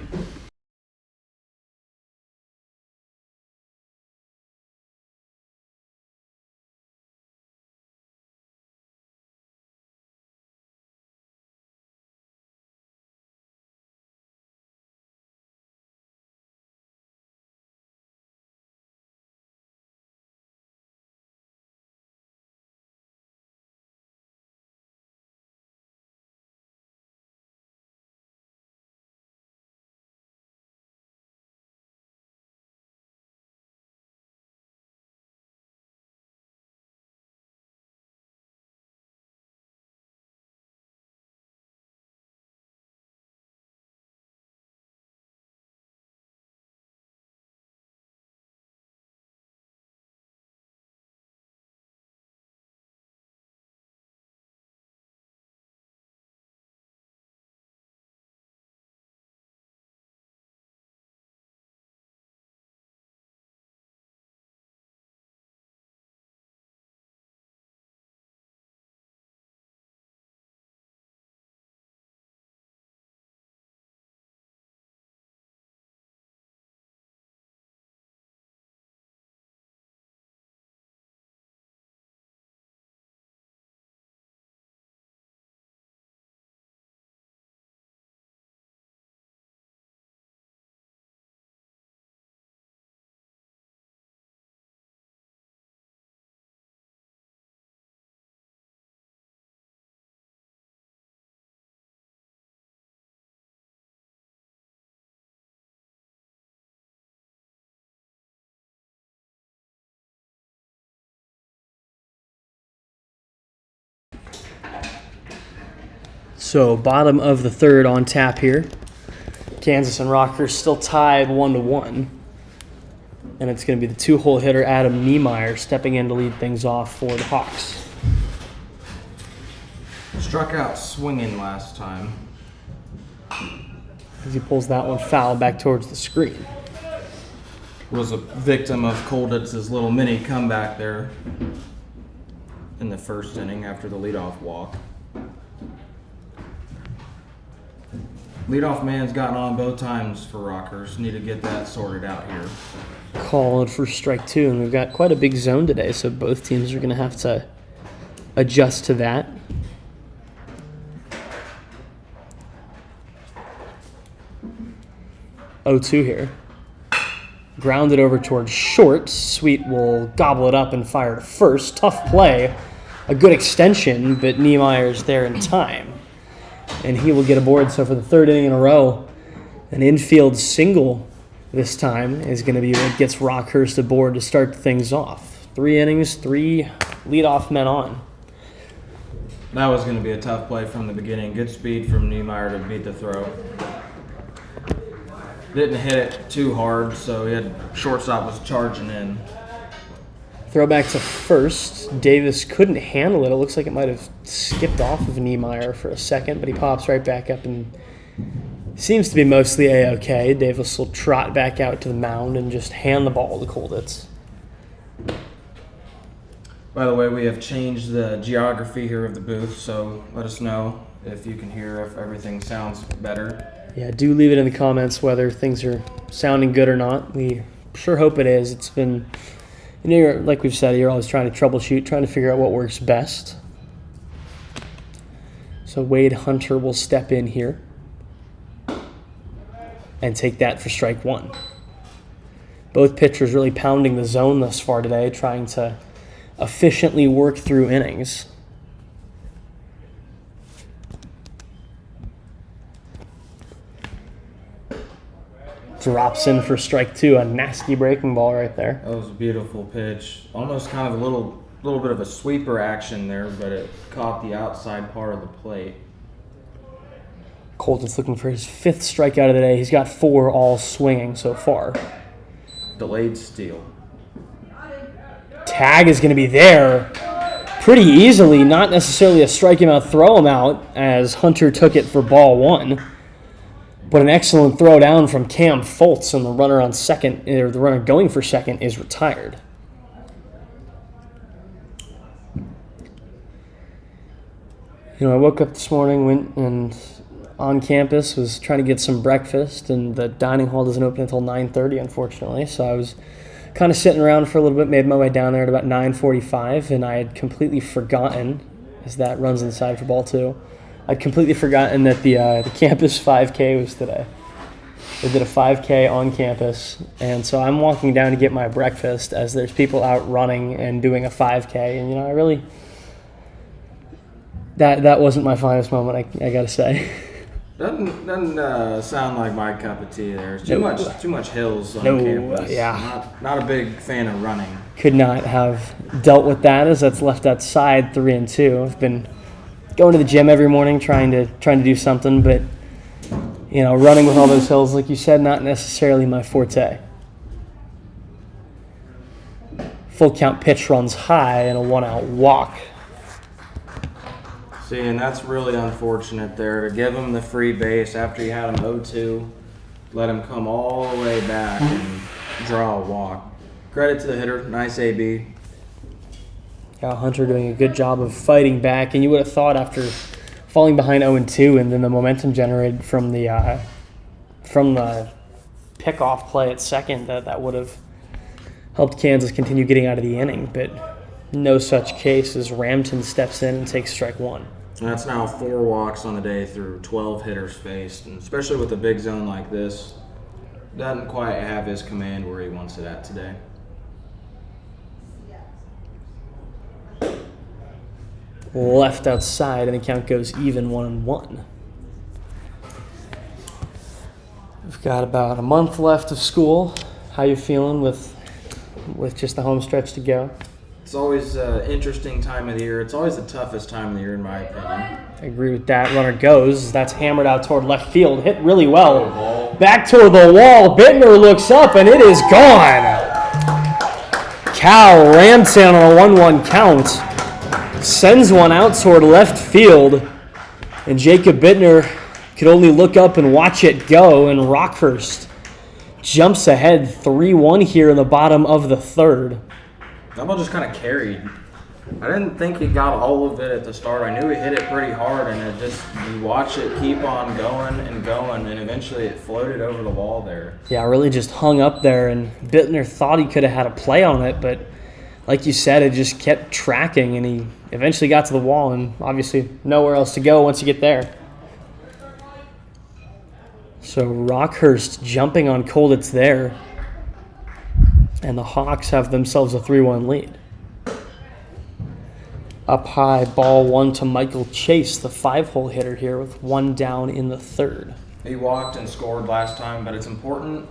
So bottom of the third on tap here. Kansas and Rockhurst still tied 1-1. And it's going to be the 2-hole hitter Adam Niemeyer stepping in to lead things off for the Hawks. Struck out swinging last time. As he pulls that one foul back towards the screen. Was a victim of Colditz's little mini comeback there in the first inning after the leadoff walk. Leadoff man's gotten on both times for Rockhurst. Need to get that sorted out here. Called for strike 2, and we've got quite a big zone today, so both teams are going to have to adjust to that. Oh-2 here. Grounded over towards short. Sweet will gobble it up and fire to first. Tough play. A good extension, but Niemeyer's there in time. And he will get aboard. So for the third inning in a row, an infield single this time is going to be what gets Rockhurst aboard to start things off. 3 innings, 3 leadoff men on. That was going to be a tough play from the beginning. Good speed from Niemeyer to beat the throw. Didn't hit it too hard, so he had shortstop was charging in. Throwback to first. Davis couldn't handle it. It looks like it might have skipped off of Niemeyer for a second, but he pops right back up and seems to be mostly A-OK. Davis will trot back out to the mound and just hand the ball to Colditz. By the way, we have changed the geography here of the booth, so let us know if you can hear if everything sounds better. Yeah, do leave it in the comments whether things are sounding good or not. We sure hope it is. It's been, like we've said, you're always trying to troubleshoot, trying to figure out what works best. So Wade Hunter will step in here and take that for strike 1. Both pitchers really pounding the zone thus far today, trying to efficiently work through innings. Drops in for strike 2, a nasty breaking ball right there. That was a beautiful pitch. Almost kind of a little bit of a sweeper action there, but it caught the outside part of the plate. Colton's looking for his 5th strikeout of the day. He's got 4 all swinging so far. Delayed steal. Tag is going to be there pretty easily. Not necessarily a strike him out, throw him out, as Hunter took it for ball 1. But an excellent throw down from Cam Foltz, and the runner on second, or the runner going for second, is retired. I woke up this morning, went and on campus, was trying to get some breakfast, and the dining hall doesn't open until 9:30, unfortunately. So I was kind of sitting around for a little bit, made my way down there at about 9:45, and I had completely forgotten, as that runs inside for ball 2, I'd completely forgotten that the campus 5K was today. They did a 5K on campus, and so I'm walking down to get my breakfast as there's people out running and doing a 5K, and I really, that wasn't my finest moment, I gotta say. Doesn't sound like my cup of tea. There's too much hills on campus. Yeah. Not a big fan of running. Could not have dealt with that, as that's left outside 3-2. I've been going to the gym every morning, trying to do something, but running with all those hills, like you said, not necessarily my forte. Full count pitch runs high and a 1-out walk. See, and that's really unfortunate there, to give him the free base after you had him 0-2, let him come all the way back and draw a walk. Credit to the hitter, nice AB. Yeah, Hunter doing a good job of fighting back, and you would have thought after falling behind 0-2 and then the momentum generated from the pickoff play at second that would have helped Kansas continue getting out of the inning, but no such case as Ramton steps in and takes strike 1. And that's now 4 walks on the day through 12 hitters faced, and especially with a big zone like this, doesn't quite have his command where he wants it at today. Left outside, and the count goes even 1-1. We've got about a month left of school. How you feeling with just the home stretch to go? It's always an interesting time of the year. It's always the toughest time of the year, in my opinion. I agree with that. Runner goes. That's hammered out toward left field. Hit really well. Back toward the wall. Bittner looks up, and it is gone. Cal ramps in on a 1-1 count. Sends one out toward left field. And Jacob Bittner could only look up and watch it go. And Rockhurst jumps ahead 3-1 here in the bottom of the third. That ball just kind of carried. I didn't think he got all of it at the start. I knew he hit it pretty hard, and it just, you watch it keep on going, and eventually it floated over the wall there. Yeah, really just hung up there, and Bittner thought he could have had a play on it, but like you said, it just kept tracking, and he eventually got to the wall, and obviously nowhere else to go once you get there. So Rockhurst jumping on Colditz there, and the Hawks have themselves a 3-1 lead. Up high, ball 1 to Michael Chase, the 5-hole hitter here with 1 down in the third. He walked and scored last time, but it's important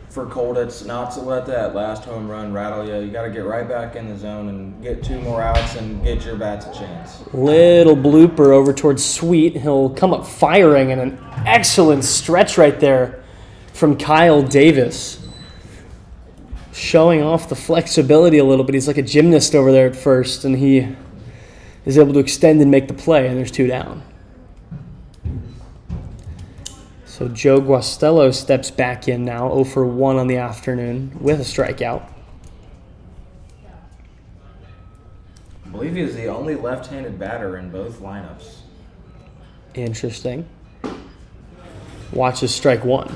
for Colditz not to let that last home run rattle you. You got to get right back in the zone and get 2 more outs and get your bats a chance. Little blooper over towards Sweet. He'll come up firing, and an excellent stretch right there from Kyle Davis. Showing off the flexibility a little bit. He's like a gymnast over there at first, and he is able to extend and make the play, and there's 2 down. So Joe Guastello steps back in now, 0 for 1 on the afternoon with a strikeout. I believe he is the only left-handed batter in both lineups. Interesting. Watches strike 1.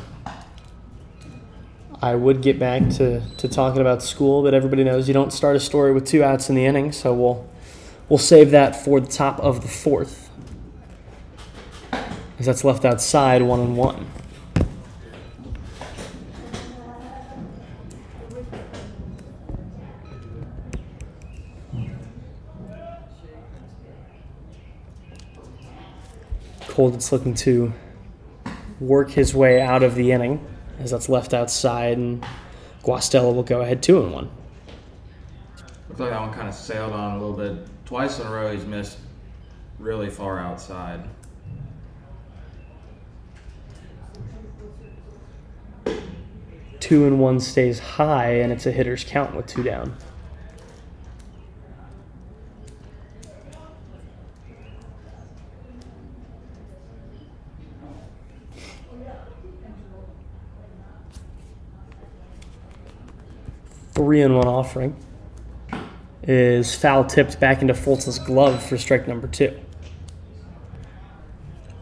I would get back to talking about school, but everybody knows you don't start a story with 2 outs in the inning, so we'll save that for the top of the 4th. Because that's left outside 1-1. Colditz looking to work his way out of the inning, as that's left outside, and Guastella will go ahead 2-1. Looks like that one kind of sailed on a little bit. Twice in a row he's missed really far outside. Two and 1 stays high, and it's a hitter's count with 2 down. Three and 1 offering is foul tipped back into Fultz's glove for strike number 2.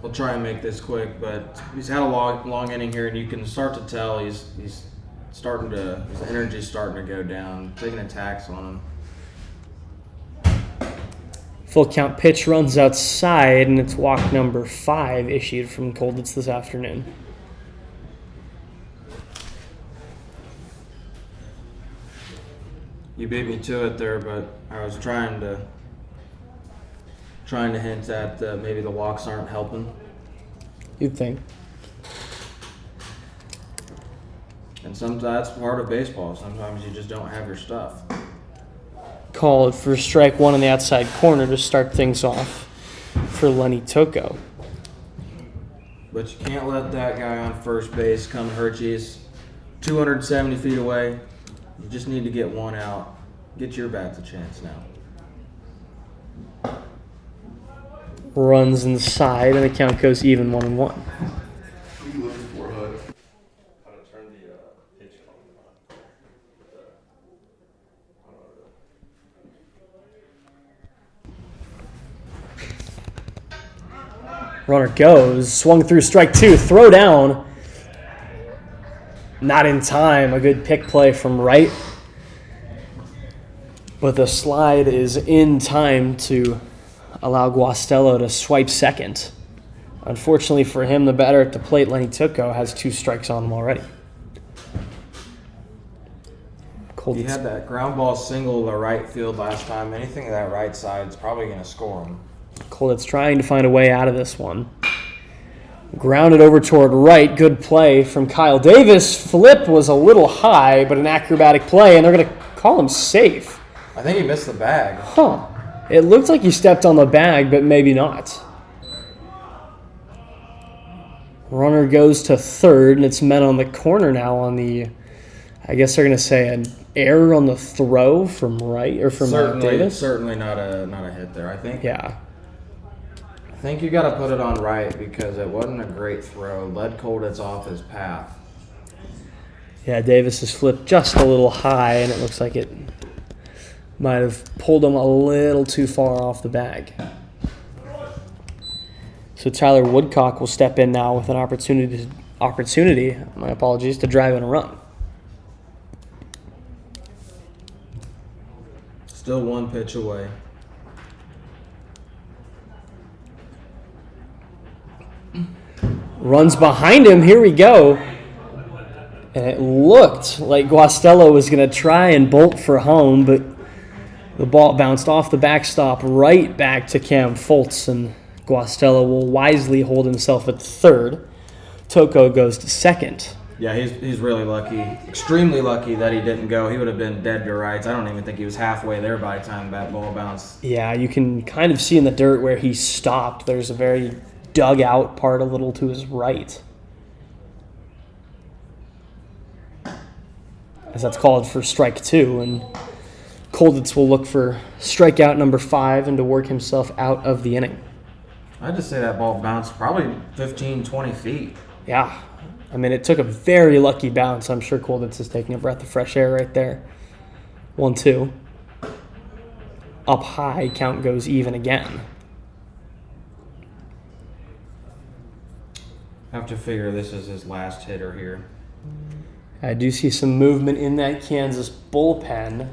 We'll try and make this quick, but he's had a long inning here, and you can start to tell he's starting to, his energy's starting to go down, taking attacks on him. Full count pitch runs outside, and it's walk number 5 issued from Colditz this afternoon. You beat me to it there, but I was trying to hint at maybe the walks aren't helping. You'd think. And sometimes that's part of baseball. Sometimes you just don't have your stuff. Call it for strike 1 on the outside corner to start things off for Lenny Tocco. But you can't let that guy on first base come hurt you. He's 270 feet away. You just need to get 1 out. Get your bats a chance now. Runs inside, and the count goes even 1-1. What are you looking for, Hud? How to turn the pitch on. Runner goes, swung through strike 2, throw down. Not in time, a good pick play from right. But the slide is in time to allow Guastello to swipe second. Unfortunately for him, the batter at the plate, Lenny Tocco, has 2 strikes on him already. He had that ground ball single to right field last time. Anything to that right side is probably going to score him. Colditz trying to find a way out of this one. Grounded over toward right. Good play from Kyle Davis. Flip was a little high, but an acrobatic play, and they're going to call him safe. I think he missed the bag. Huh. It looked like he stepped on the bag, but maybe not. Runner goes to third, and it's men on the corner now on the, I guess they're going to say an error on the throw from right or from Davis. Certainly not a hit there. I think. Yeah. I think you got to put it on right because it wasn't a great throw. Led Colditz off his path. Yeah, Davis has flipped just a little high, and it looks like it might have pulled him a little too far off the bag. So Tyler Woodcock will step in now with an opportunity, my apologies, to drive in a run. Still one pitch away. Runs behind him. Here we go. And it looked like Guastella was going to try and bolt for home, but the ball bounced off the backstop right back to Cam Foltz, and Guastella will wisely hold himself at third. Toko goes to second. Yeah, he's really lucky, extremely lucky that he didn't go. He would have been dead to rights. I don't even think he was halfway there by the time that ball bounced. Yeah, you can kind of see in the dirt where he stopped. There's a very dug out part a little to his right. As that's called for strike two, and Colditz will look for strikeout number 5 and to work himself out of the inning. I'd just say that ball bounced probably 15, 20 feet. Yeah. I mean, it took a very lucky bounce. I'm sure Colditz is taking a breath of fresh air right there. 1-2. Up high, count goes even again. Have to figure this is his last hitter here. I do see some movement in that Kansas bullpen.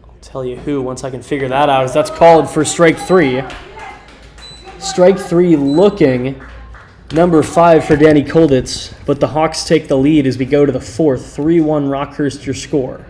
I'll tell you who once I can figure that out, as that's called for strike 3. Strike 3 looking, number 5 for Danny Colditz, but the Hawks take the lead as we go to the 4th. 3-1 Rockhurst your score.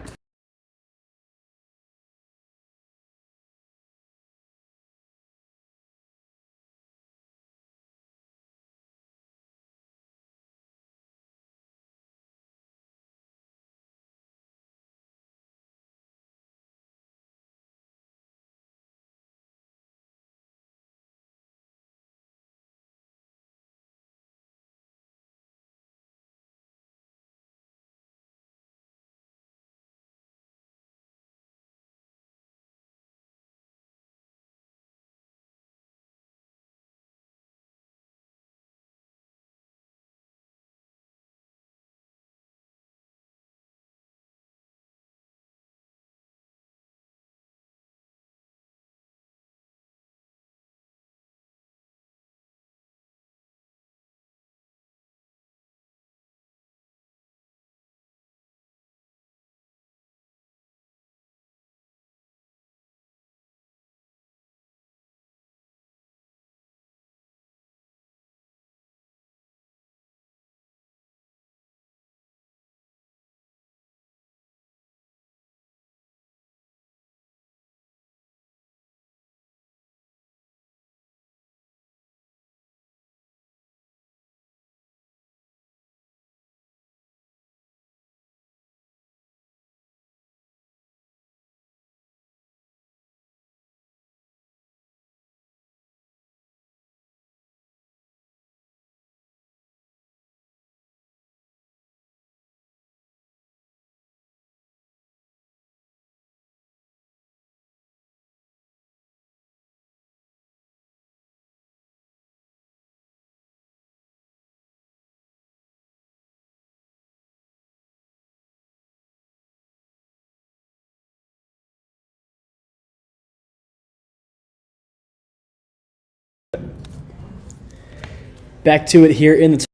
Back to it here in the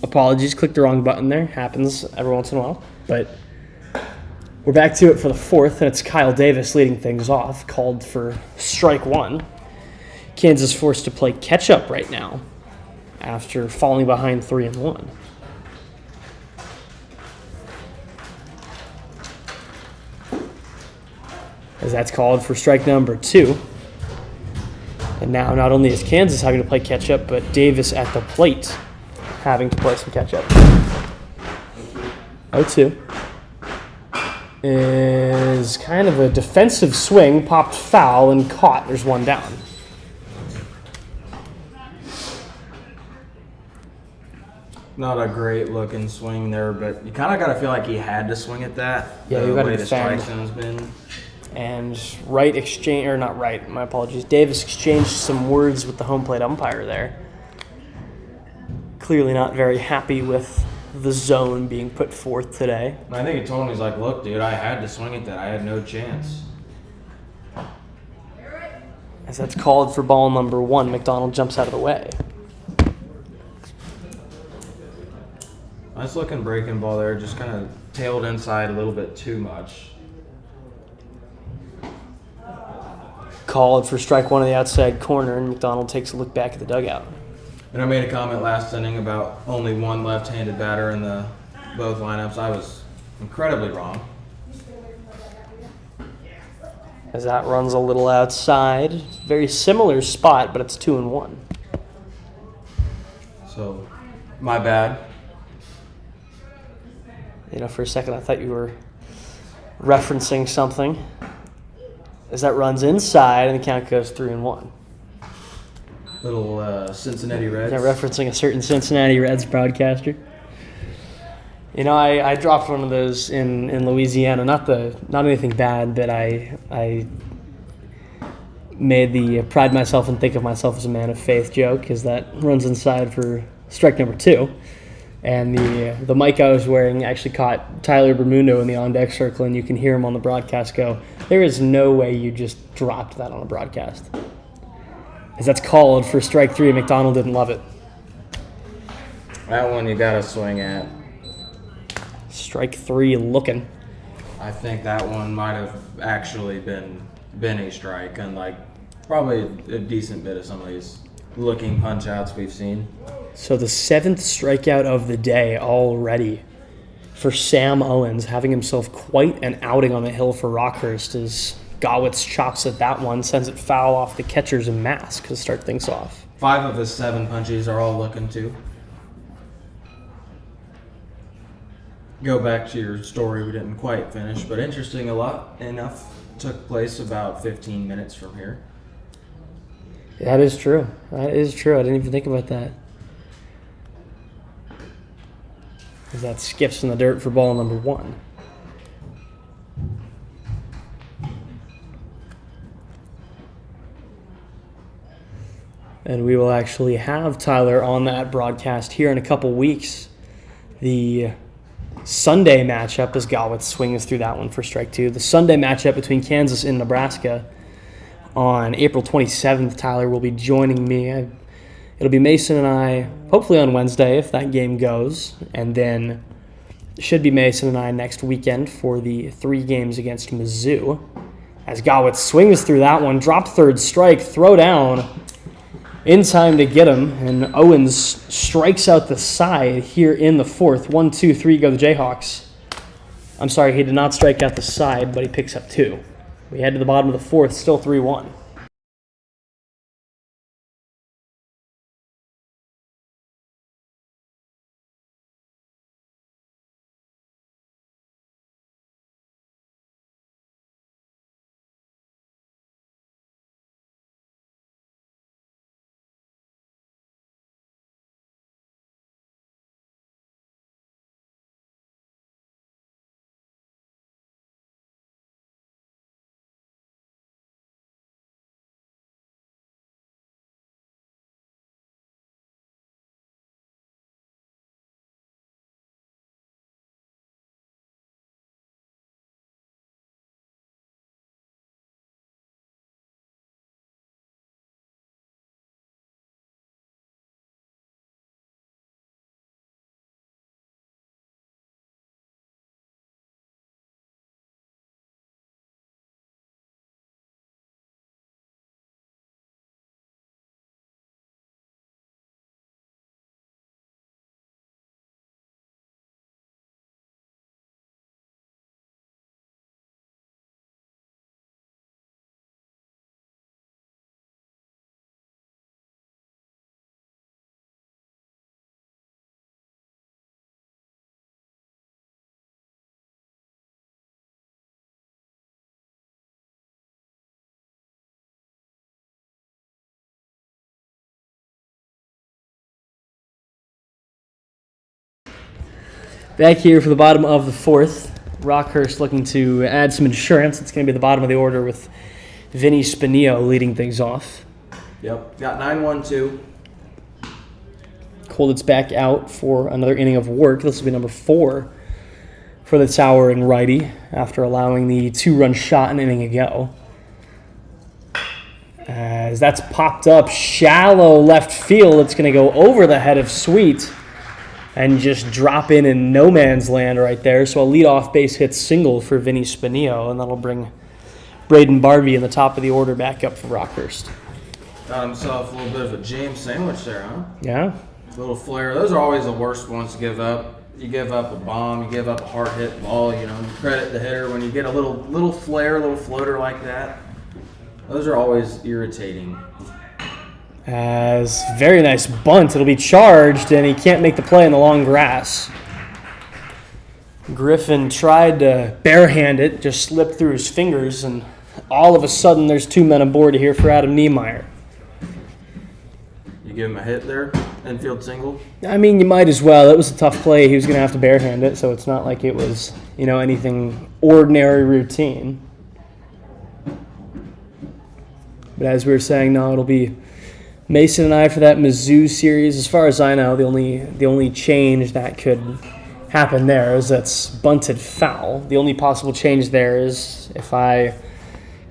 apologies, clicked the wrong button there. Happens every once in a while. But we're back to it for the 4th, and it's Kyle Davis leading things off, called for strike 1. Kansas forced to play catch-up right now after falling behind 3-1. As that's called for strike number 2. And now not only is Kansas having to play catch-up, but Davis at the plate. having to play some catch-up. 0-2 is kind of a defensive swing, popped foul, and caught. There's one down. Not a great looking swing there, but you kind of got to feel like he had to swing at that. Yeah, the you got to way the defend. strike zone's been. And my apologies. Davis exchanged some words with the home plate umpire there. Clearly not very happy with the zone being put forth today. And I think he told him, he's like, look, dude, I had to swing at that. I had no chance. As that's called for ball number 1, McDonald jumps out of the way. Nice looking breaking ball there, just kind of tailed inside a little bit too much. Called for strike 1 on the outside corner, and McDonald takes a look back at the dugout. And I made a comment last inning about only one left-handed batter in both lineups. I was incredibly wrong. As that runs a little outside. Very similar spot, but it's 2-1. So, my bad. For a second I thought you were referencing something. As that runs inside and the count goes 3-1. Little Cincinnati Reds. Yeah, referencing a certain Cincinnati Reds broadcaster. I dropped one of those in Louisiana. Not anything bad, but I made the pride myself and think of myself as a man of faith joke, as that runs inside for strike number 2. And the mic I was wearing actually caught Tyler Bermundo in the on-deck circle, and you can hear him on the broadcast go, "There is no way you just dropped that on a broadcast." As that's called for strike 3, McDonald didn't love it. That one you got to swing at. Strike 3 looking. I think that one might have actually been a strike, and probably a decent bit of some of these looking punch-outs we've seen. So the 7th strikeout of the day already for Sam Owens, having himself quite an outing on the hill for Rockhurst, as Gawitz chops at that one, sends it foul off the catcher's mask to start things off. 5 of his 7 punches are all looking to. Go back to your story we didn't quite finish, but interesting enough took place about 15 minutes from here. That is true. I didn't even think about that. As that skips in the dirt for ball number 1. And we will actually have Tyler on that broadcast here in a couple weeks. The Sunday matchup, as Gawitz swings through that one for strike 2. The Sunday matchup between Kansas and Nebraska on April 27th. Tyler will be joining me. It'll be Mason and I, hopefully on Wednesday if that game goes. And then it should be Mason and I next weekend for the 3 games against Mizzou. As Gawitz swings through that one, drop third strike, throw down in time to get him. And Owens strikes out the side here in the 4th. 1, 2, 3 go the Jayhawks. I'm sorry, he did not strike out the side, but he picks up 2. We head to the bottom of the 4th, still 3-1. Back here for the bottom of the fourth. Rockhurst looking to add some insurance. It's going to be the bottom of the order with Vinny Spinillo leading things off. Yep, got 9-1-2. Colditz back out for another inning of work. This will be number 4 for the towering righty after allowing the 2-run shot an inning ago. As that's popped up shallow left field, it's going to go over the head of Sweet and just drop in no man's land right there. So a leadoff base hit single for Vinny Spinillo, and that'll bring Braden Barbie in the top of the order back up for Rockhurst. Got himself a little bit of a jam sandwich there, huh? Yeah. A little flare. Those are always the worst ones to give up. You give up a bomb, you give up a hard hit ball, you credit the hitter. When you get a little flare, a little floater like that, those are always irritating. As very nice bunt. It'll be charged, and he can't make the play in the long grass. Griffin tried to barehand it, just slipped through his fingers, and all of a sudden there's 2 men aboard here for Adam Niemeyer. You give him a hit there, infield single. I mean, you might as well. It was a tough play. He was going to have to barehand it, so it's not like it was, anything ordinary routine. But as we were saying, no, it'll be Mason and I for that Mizzou series. As far as I know, the only change that could happen there is that's bunted foul. The only possible change there is if I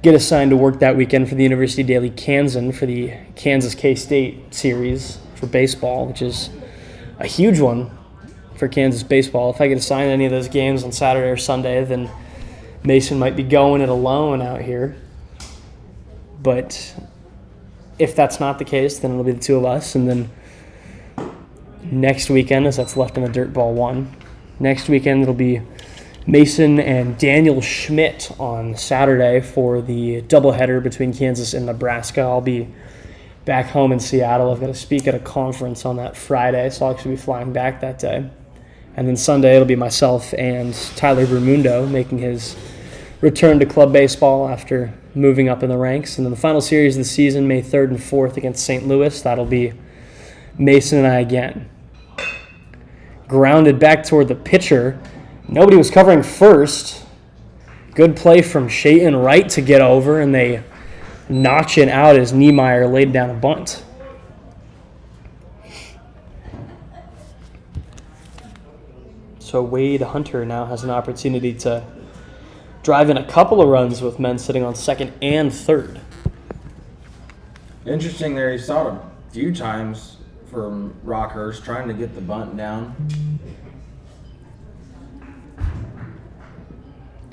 get assigned to work that weekend for the University Daily Kansan for the Kansas K-State series for baseball, which is a huge one for Kansas baseball. If I get assigned any of those games on Saturday or Sunday, then Mason might be going it alone out here. But if that's not the case, then it'll be the 2 of us. And then next weekend, as that's left in the Dirt Ball 1, next weekend it'll be Mason and Daniel Schmidt on Saturday for the doubleheader between Kansas and Nebraska. I'll be back home in Seattle. I've got to speak at a conference on that Friday, so I'll actually be flying back that day. And then Sunday it'll be myself and Tyler Bermundo making his return to club baseball after moving up in the ranks. And then the final series of the season, May 3rd and 4th against St. Louis. That'll be Mason and I again. Grounded back toward the pitcher. Nobody was covering first. Good play from Shayton Wright to get over, and they notch it out as Niemeyer laid down a bunt. So Wade Hunter now has an opportunity to drive in a couple of runs with men sitting on second and third. Interesting there. You saw it a few times from Rockhurst trying to get the bunt down.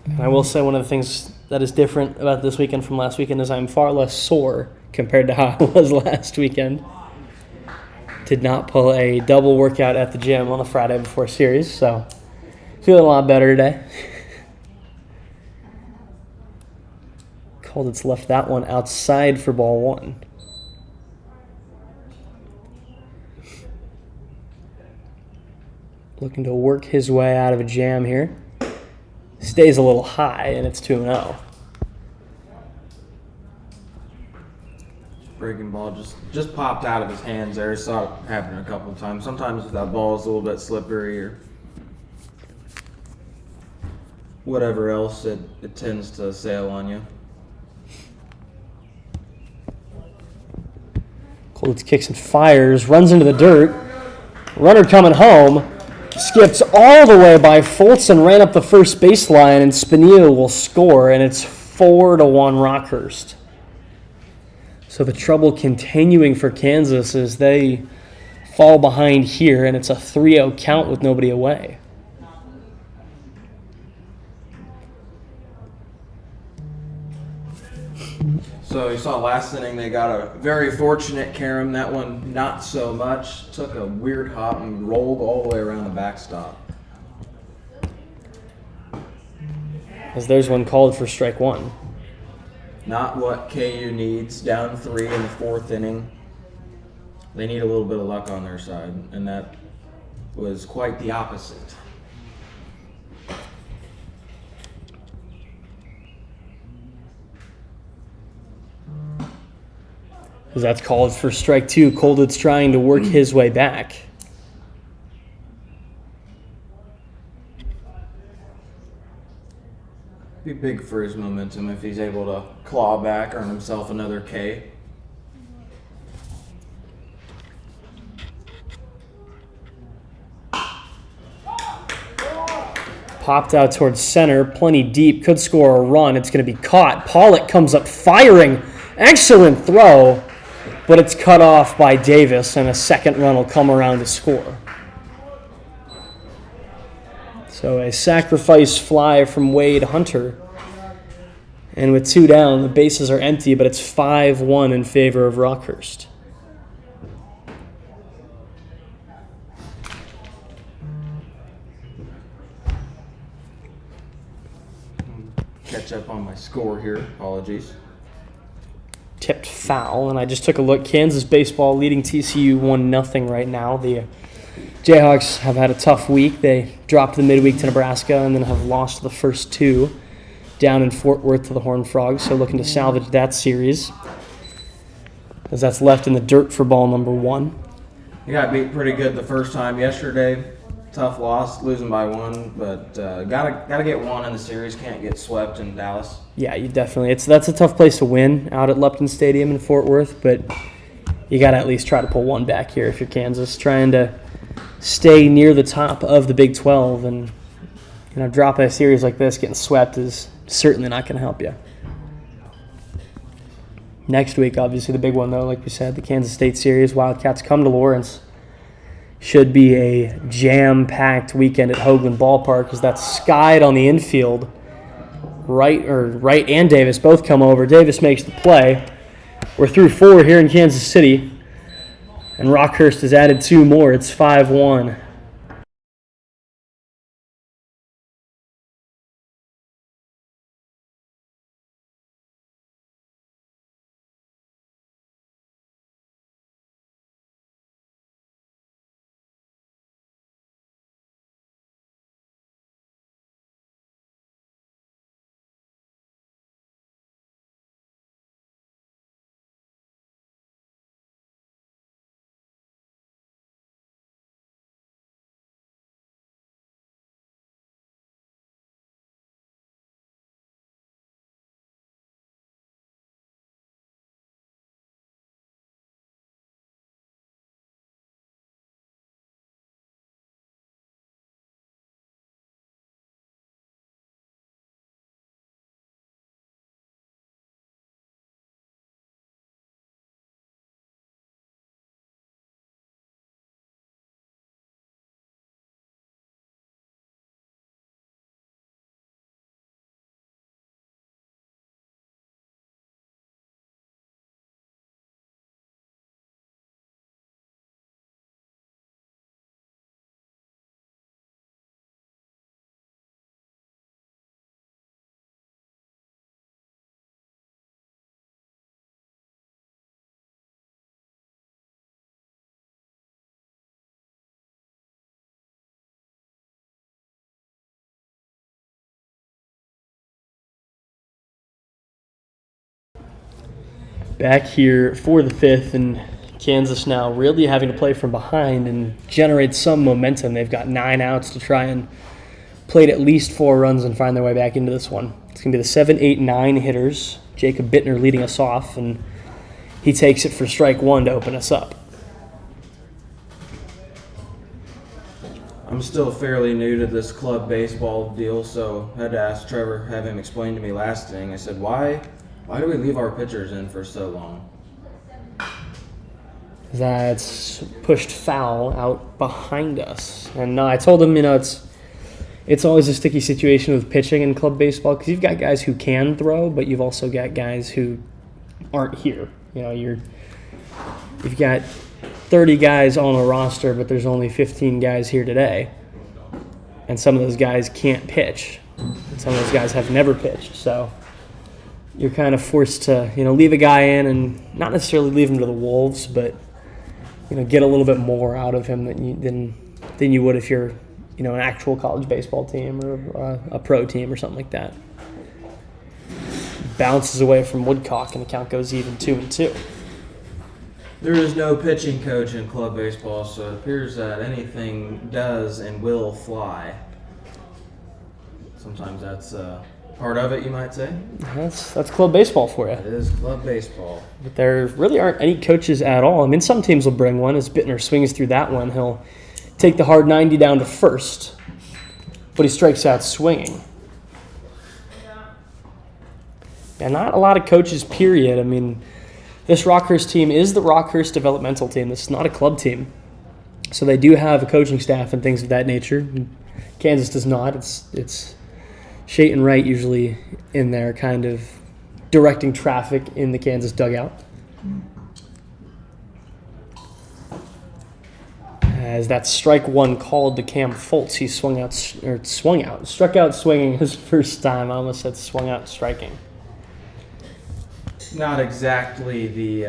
And I will say one of the things that is different about this weekend from last weekend is I'm far less sore compared to how I was last weekend. Did not pull a double workout at the gym on the Friday before series, so feeling a lot better today. Colditz left that one outside for ball 1. Looking to work his way out of a jam here. Stays a little high, and it's 2-0. Breaking ball just popped out of his hands there. Saw it happen a couple of times. Sometimes if that ball is a little bit slippery or whatever else, it tends to sail on you. Colditz kicks and fires, runs into the dirt. Runner coming home. Skips all the way by Fultz and ran up the first baseline, and Spinillo will score, and it's 4-1 Rockhurst. So the trouble continuing for Kansas as they fall behind here, and it's a 3-0 count with nobody away. So you saw last inning they got a very fortunate carom. That one not so much. Took a weird hop and rolled all the way around the backstop. As there's one called for strike 1. Not what KU needs. Down 3 in the 4th inning. They need a little bit of luck on their side, and that was quite the opposite. As that's called for strike 2. Colditz trying to work his way back. Be big for his momentum if he's able to claw back, earn himself another K. Popped out towards center, plenty deep, could score a run. It's going to be caught. Pollock comes up firing. Excellent throw, but it's cut off by Davis, and a second run will come around to score. So a sacrifice fly from Wade Hunter. And with 2 down, the bases are empty, but it's 5-1 in favor of Rockhurst. Catch up on my score here. Apologies. Tipped foul, and I just took a look. Kansas baseball leading TCU 1-0 right now. The Jayhawks have had a tough week. They dropped the midweek to Nebraska and then have lost the first 2 down in Fort Worth to the Horned Frogs, so looking to salvage that series as that's left in the dirt for ball number 1. He got beat pretty good the first time yesterday. Tough loss, losing by 1, but gotta get 1 in the series. Can't get swept in Dallas. Yeah, you definitely. That's a tough place to win out at Lupton Stadium in Fort Worth, but you got to at least try to pull 1 back here if you're Kansas, trying to stay near the top of the Big 12, and dropping a series like this, getting swept is certainly not going to help you. Next week, obviously the big one though, like we said, the Kansas State series. Wildcats come to Lawrence. Should be a jam-packed weekend at Hoagland Ballpark because that's skied on the infield. Wright and Davis both come over. Davis makes the play. We're through 4 here in Kansas City, and Rockhurst has added 2 more. It's 5-1. Back here for the 5th, and Kansas now really having to play from behind and generate some momentum. They've got 9 outs to try and play at least 4 runs and find their way back into this one. It's going to be the 7, 8, 9 hitters. Jacob Bittner leading us off, and he takes it for strike 1 to open us up. I'm still fairly new to this club baseball deal, so I had to ask Trevor, have him explain to me last inning. I said, why do we leave our pitchers in for so long? That's pushed foul out behind us. And I told him, it's always a sticky situation with pitching in club baseball because you've got guys who can throw, but you've also got guys who aren't here. You've got 30 guys on a roster, but there's only 15 guys here today. And some of those guys can't pitch. And some of those guys have never pitched. So you're kind of forced to, leave a guy in and not necessarily leave him to the wolves, but, get a little bit more out of him than you would if you're, an actual college baseball team or a pro team or something like that. Bounces away from Woodcock, and the count goes even 2-2. There is no pitching coach in club baseball, so it appears that anything does and will fly. Sometimes that's part of it, you might say. That's club baseball for you. It is club baseball. But there really aren't any coaches at all. I mean, some teams will bring one. As Bittner swings through that one, he'll take the hard 90 down to first, but he strikes out swinging. And not a lot of coaches, period. I mean, this Rockhurst team is the Rockhurst developmental team. This is not a club team. So they do have a coaching staff and things of that nature. Kansas does not. It's Shayton Wright usually in there kind of directing traffic in the Kansas dugout. As that strike one called to Cam Foltz, he struck out swinging his first time. I almost said swung out striking. Not exactly the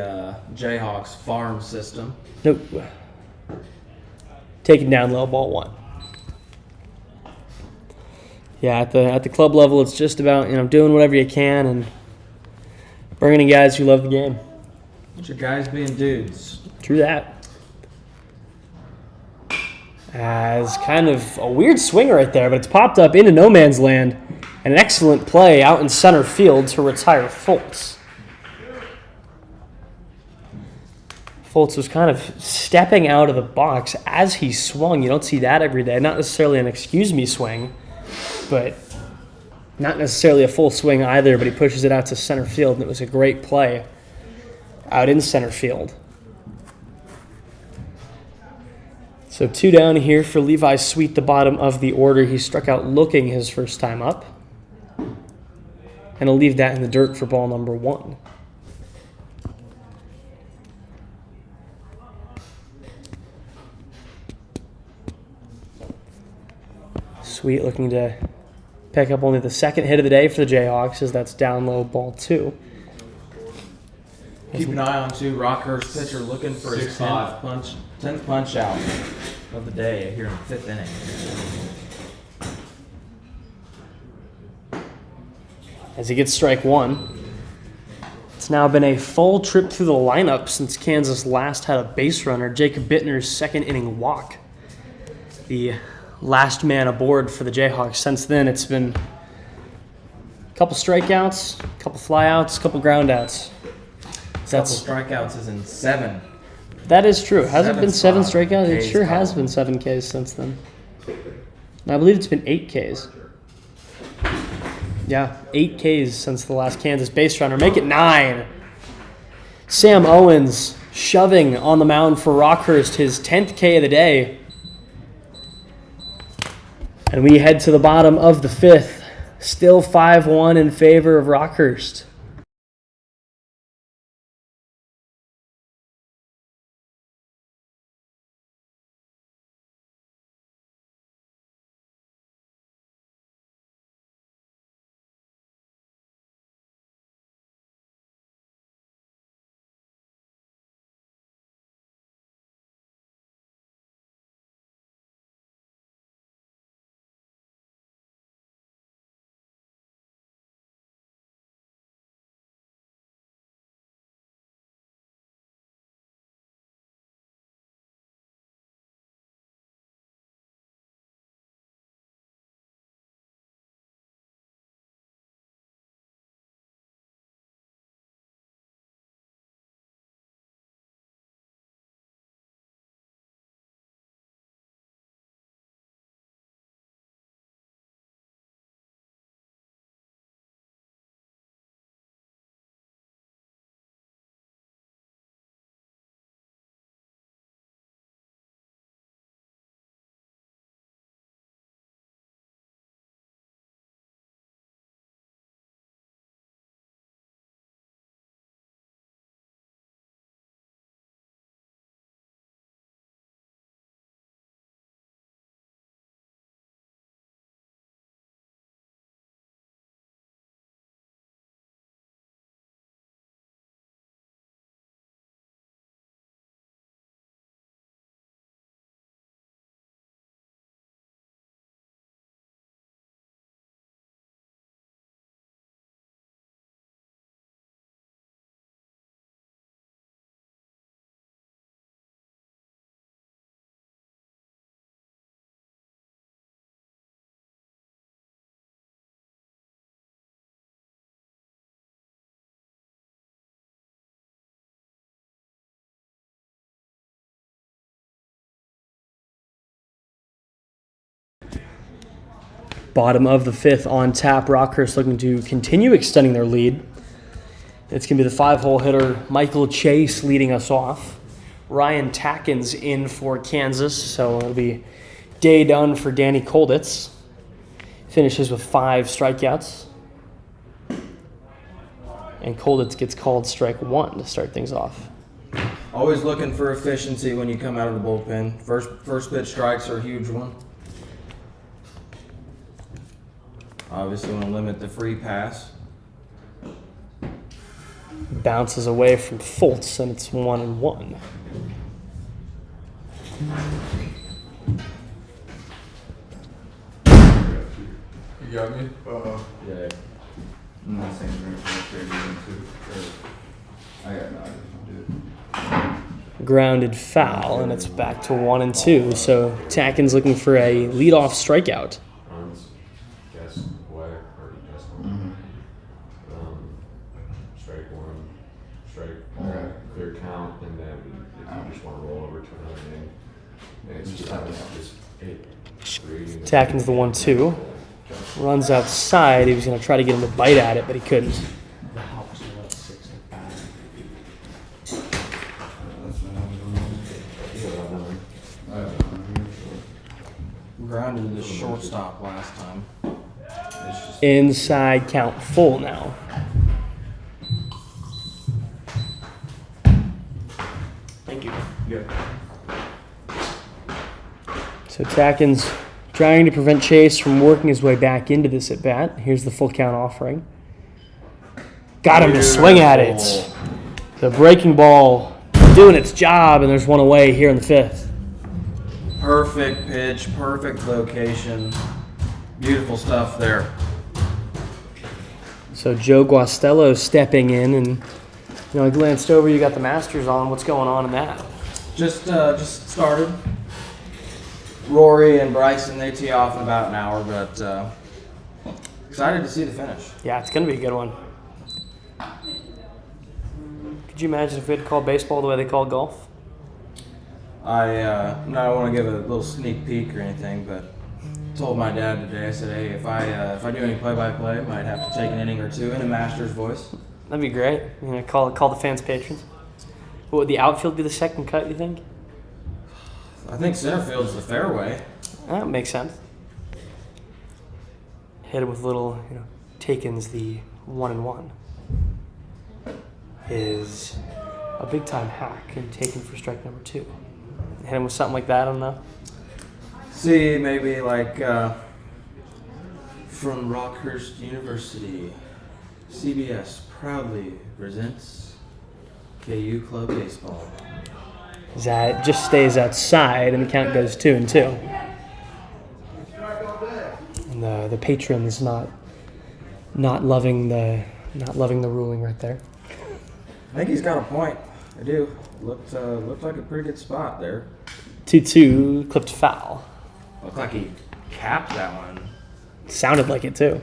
Jayhawks farm system. Nope. Taken down low, ball one. Yeah, at the club level, it's just about doing whatever you can and bringing in guys who love the game. Bunch of guys being dudes. True that. As kind of a weird swing right there, but it's popped up into no man's land. And an excellent play out in center field to retire Foltz. Foltz was kind of stepping out of the box as he swung. You don't see that every day. Not necessarily an excuse me swing, but not necessarily a full swing either, but he pushes it out to center field, and it was a great play out in center field. So 2 down here for Levi Sweet, the bottom of the order. He struck out looking his first time up. And he'll leave that in the dirt for ball number 1. Sweet looking to pick up only the second hit of the day for the Jayhawks, as that's down low, ball 2. Keep an eye on Rockhurst pitcher looking for his 10th punch out of the day here in the 5th inning. As he gets strike 1. It's now been a full trip through the lineup since Kansas last had a base runner, Jacob Bittner's second inning walk. The last man aboard for the Jayhawks. Since then, it's been a couple strikeouts, a couple flyouts, a couple groundouts. Couple strikeouts is in 7. That is true. Has it been 7 strikeouts? It Ks sure has been 7 Ks since then. And I believe it's been 8 Ks. Yeah, 8 Ks since the last Kansas base runner. Make it 9. Sam Owens shoving on the mound for Rockhurst, his 10th K of the day. And we head to the bottom of the 5th. Still 5-1 in favor of Rockhurst. Bottom of the 5th on tap. Rockhurst looking to continue extending their lead. It's going to be the 5-hole hitter Michael Chase leading us off. Ryan Tackins in for Kansas, so it'll be day done for Danny Kolditz. Finishes with 5 strikeouts. And Kolditz gets called strike 1 to start things off. Always looking for efficiency when you come out of the bullpen. First pitch strikes are a huge one. Obviously want to limit the free pass. Bounces away from Fultz, and it's 1-1. You got me? Yeah. I'm not saying we're going to trade you into. I got no, I just do it. Grounded foul, and it's back to 1-2. So Tackins looking for a leadoff strikeout. Guess what, or guess strike 1, Okay. clear count, and then if you just want to roll over to another game, and it's just having this 8-3. Tackins the 1-2. Runs outside. He was going to try to get him to bite at it, but he couldn't. The Hawks are up 6-5. That's what I'm doing. I have none here. Grounded the shortstop last time. It's just Inside count full now. Thank you. Yeah. So Tackins trying to prevent Chase from working his way back into this at bat. Here's the full count offering. Got him to swing at it. The breaking ball doing its job, and there's one away here in the 5th. perfect pitch, perfect location. Beautiful stuff there. So Joe Guastello stepping in, and I glanced over. You got the Masters on. What's going on in that? Just started. Rory and Bryson, they tee off in about an hour, but excited to see the finish. Yeah, it's going to be a good one. Could you imagine if we had called baseball the way they call golf? I don't want to give a little sneak peek or anything, but told my dad today, I said, hey, if I do any play-by-play, I might have to take an inning or two in a Masters voice. That'd be great. Call the fans patrons. What would the outfield be the second cut, you think? I think center field's the fairway. That makes sense. Hit him with little, Taken's the 1-1. Is a big time hack and taken for strike number 2. Hit him with something like that, I don't know. See, maybe like from Rockhurst University, CBS proudly presents KU Club Baseball. That just stays outside and the count goes 2-2. And the patrons not loving the ruling right there. I think he's got a point. I do. Looked like a pretty good spot there. 2-2, clipped foul. Looked like he capped that one. Sounded like it too.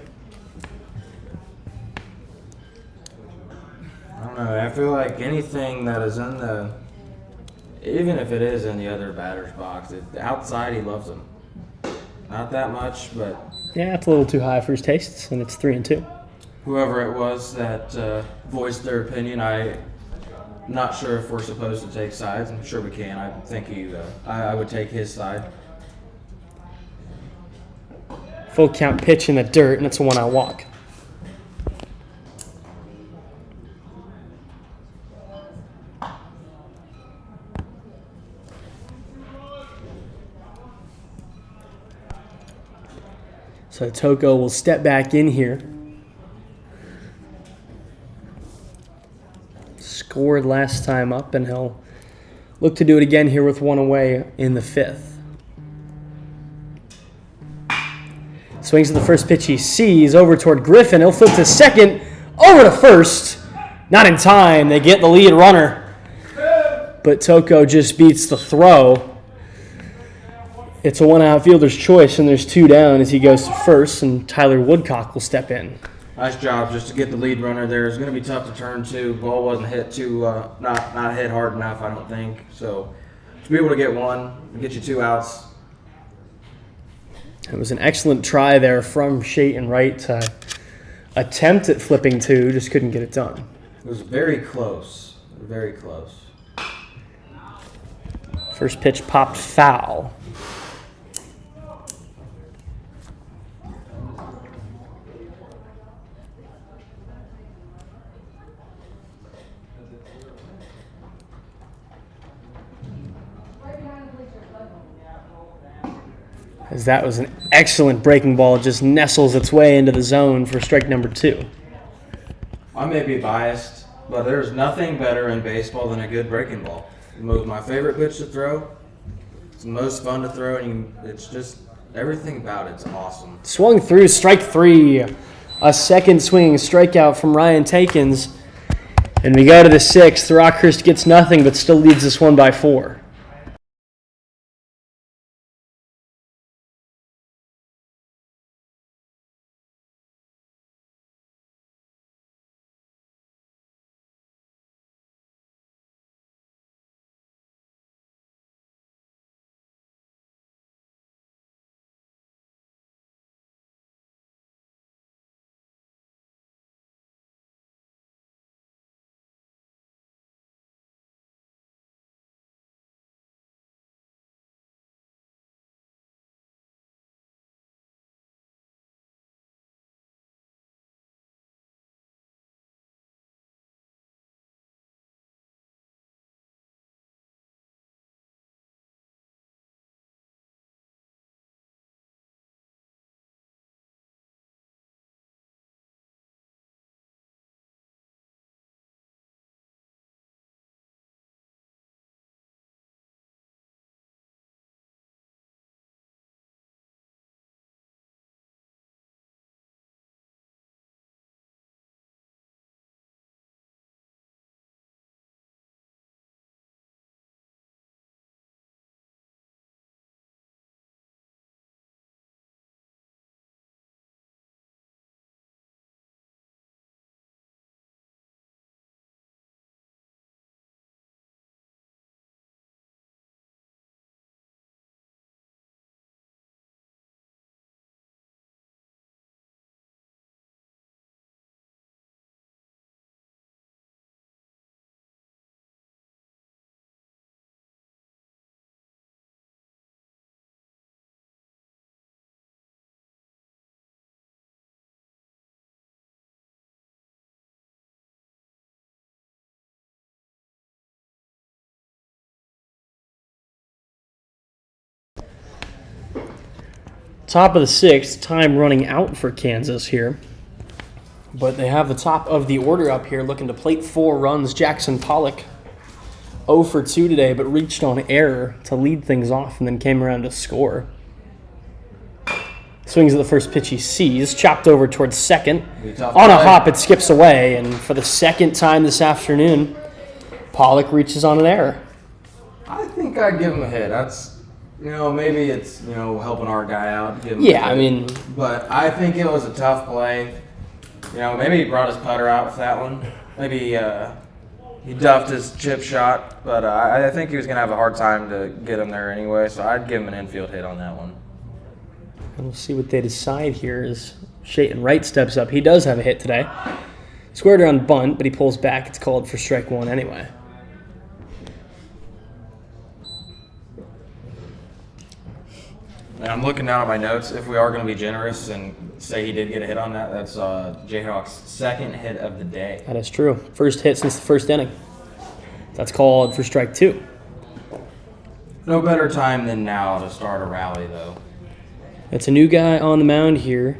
I don't know. I feel like anything that is in the, even if it is in the other batter's box, outside he loves them. Not that much, but Yeah, it's a little too high for his tastes, and it's 3-2. whoever it was that voiced their opinion, I'm not sure if we're supposed to take sides. I'm sure we can. I think I would take his side. Full count pitch in the dirt, and it's a 1-out walk. So Toko will step back in here. Scored last time up, and he'll look to do it again here with one away in the 5th. Swings to the first pitch he sees, over toward Griffin. He'll flip to second, over to first. Not in time. They get the lead runner. But Toko just beats the throw. It's a one-out fielder's choice, and there's 2 down as he goes to first, and Tyler Woodcock will step in. Nice job just to get the lead runner there. It's going to be tough to turn to. Ball wasn't hit too, not hit hard enough, I don't think. So to be able to get one, get you 2 outs. It was an excellent try there from Shayton Wright to attempt at flipping two, just couldn't get it done. It was very close. Very close. First pitch popped foul. As that was an excellent breaking ball, it just nestles its way into the zone for strike number 2. I may be biased, but there's nothing better in baseball than a good breaking ball. My favorite pitch to throw. It's the most fun to throw, and it's just everything about it's awesome. Swung through, strike 3. A second swinging strikeout from Ryan Takins. And we go to the 6th. Rockhurst gets nothing, but still leads this one by 4. Top of the 6th, time running out for Kansas here. But they have the top of the order up here looking to plate 4 runs. Jackson Pollock 0 for 2 today, but reached on error to lead things off and then came around to score. Swings at the first pitch he sees, chopped over towards second. On a hop, it skips away, and for the second time this afternoon, Pollock reaches on an error. I think I'd give him a hit. That's, maybe it's, helping our guy out. Give him Yeah, a hit. I mean... But I think it was a tough play. Maybe he brought his putter out with that one. Maybe he duffed his chip shot, but I think he was going to have a hard time to get him there anyway, so I'd give him an infield hit on that one. And we'll see what they decide here as Shayton Wright steps up. He does have a hit today. Squared around bunt, but he pulls back. It's called for strike 1 anyway. And I'm looking down at my notes. If we are going to be generous and say he did get a hit on that, that's Jayhawks' second hit of the day. That is true. First hit since the first inning. That's called for strike 2. No better time than now to start a rally, though. It's a new guy on the mound here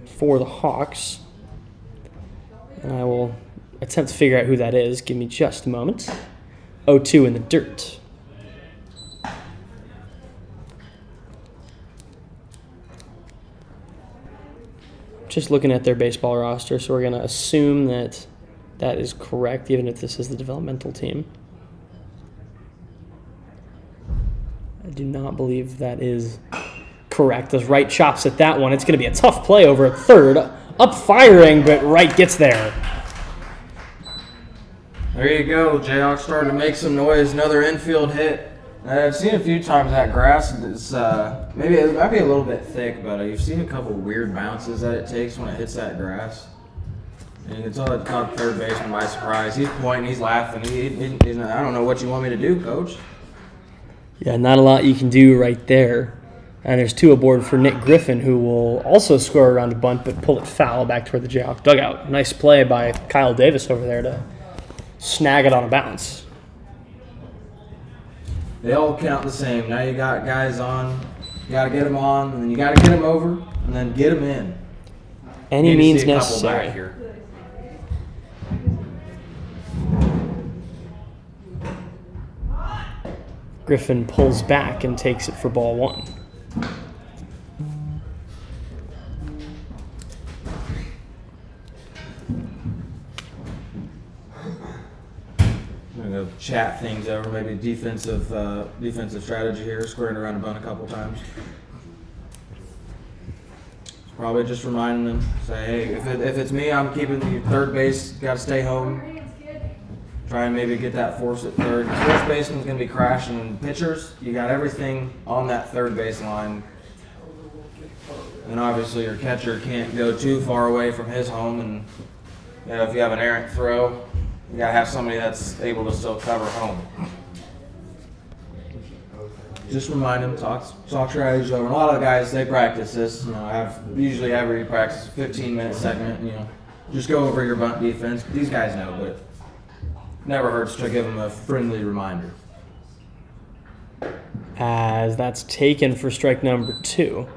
for the Hawks. And I will attempt to figure out who that is. Give me just a moment. 0-2 in the dirt. Just looking at their baseball roster, so we're going to assume that that is correct, even if this is the developmental team. I do not believe that is correct. As Wright chops at that one, it's going to be a tough play over at third. Up firing, but Wright gets there. There you go. Jayhawks starting to make some noise. Another infield hit. I've seen a few times that grass is maybe it might be a little bit thick, but you've seen a couple weird bounces that it takes when it hits that grass. And you can tell it caught third baseman by surprise. He's pointing, he's laughing. I don't know what you want me to do, coach. Yeah, not a lot you can do right there. And there's 2 aboard for Nick Griffin, who will also score around a bunt but pull it foul back toward the Jayhawk dugout. Nice play by Kyle Davis over there to snag it on a bounce. They all count the same. Now you got guys on, you got to get them on, and then you got to get them over, and then get them in. Any Need to means see a couple necessary. back here. Griffin pulls back and takes it for ball 1. I'm gonna go chat things over, maybe defensive strategy here, squaring around a bunt a couple times. Probably just reminding them, say, hey, if it's me, I'm keeping the third base, got to stay home. Try and maybe get that force at third. First baseman's gonna be crashing pitchers. You got everything on that third base line. And obviously your catcher can't go too far away from his home, and if you have an errant throw, you gotta have somebody that's able to still cover home. Just remind them, talk strategies over. And a lot of the guys, they practice this. Usually every practice, 15-minute segment. Just go over your bunt defense. These guys know, but it never hurts to give them a friendly reminder. As that's taken for strike number 2.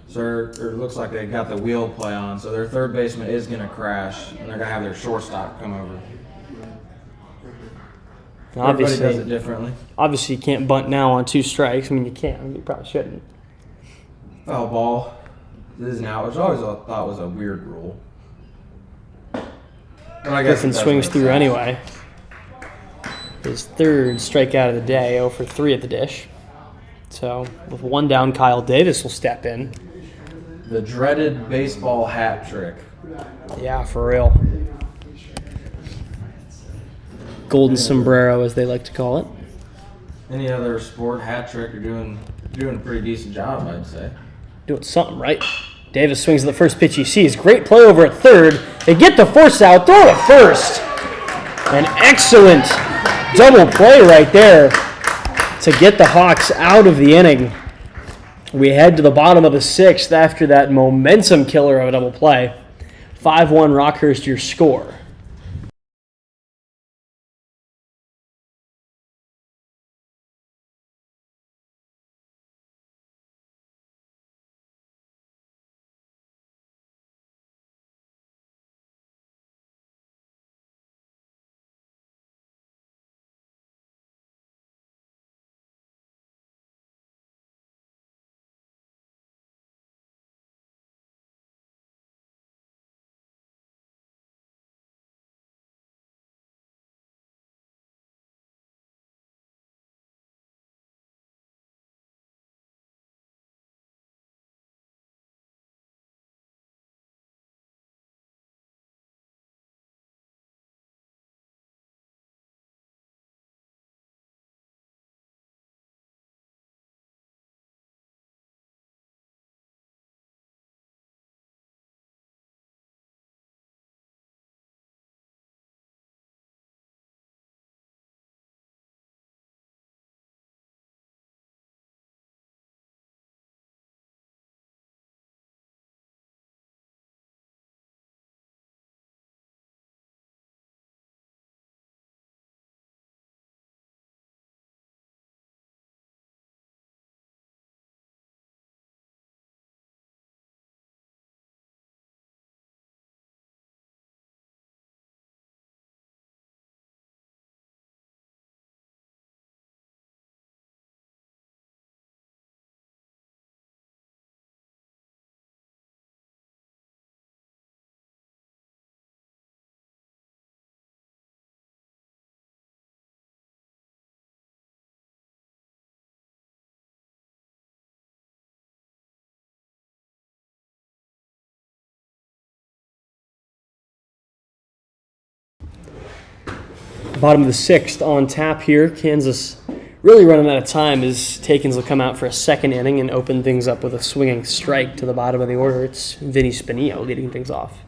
So it looks like they got the wheel play on, so their third baseman is going to crash, and they're going to have their shortstop come over. Everybody does it differently. Obviously, you can't bunt now on 2 strikes. I mean, you can. You probably shouldn't. Foul ball. This is now, which I always thought was a weird rule. But I guess Griffin swings through anyway. His 3rd strikeout of the day, 0 for 3 at the dish. So, with 1 down, Kyle Davis will step in. The dreaded baseball hat trick. Yeah, for real. Golden sombrero, as they like to call it. Any other sport hat trick, you're doing a pretty decent job, I'd say. Doing something right. Davis swings at the first pitch he sees. Great play over at third. They get the force out, throw to first. An excellent double play right there to get the Hawks out of the inning. We head to the bottom of the 6th after that momentum killer of a double play. 5-1 Rockhurst, your score. Bottom of the 6th on tap here. Kansas really running out of time as Takins will come out for a second inning and open things up with a swinging strike to the bottom of the order. It's Vinny Spinillo leading things off.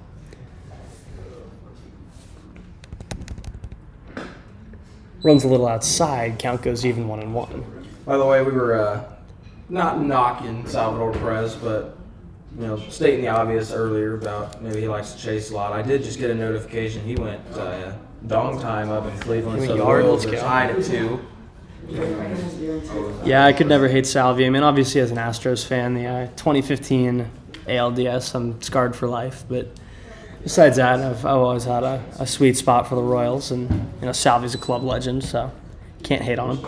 Runs a little outside. Count goes even 1-1. By the way, we were not knocking Salvador Perez, but stating the obvious earlier about maybe he likes to chase a lot. I did just get a notification he went dong time up in Cleveland, so the Royals are tied at 2. Yeah, I could never hate Salvi. I mean, obviously as an Astros fan, the 2015 ALDS, I'm scarred for life. But besides that, I've always had a sweet spot for the Royals, and Salvi's a club legend, so can't hate on him.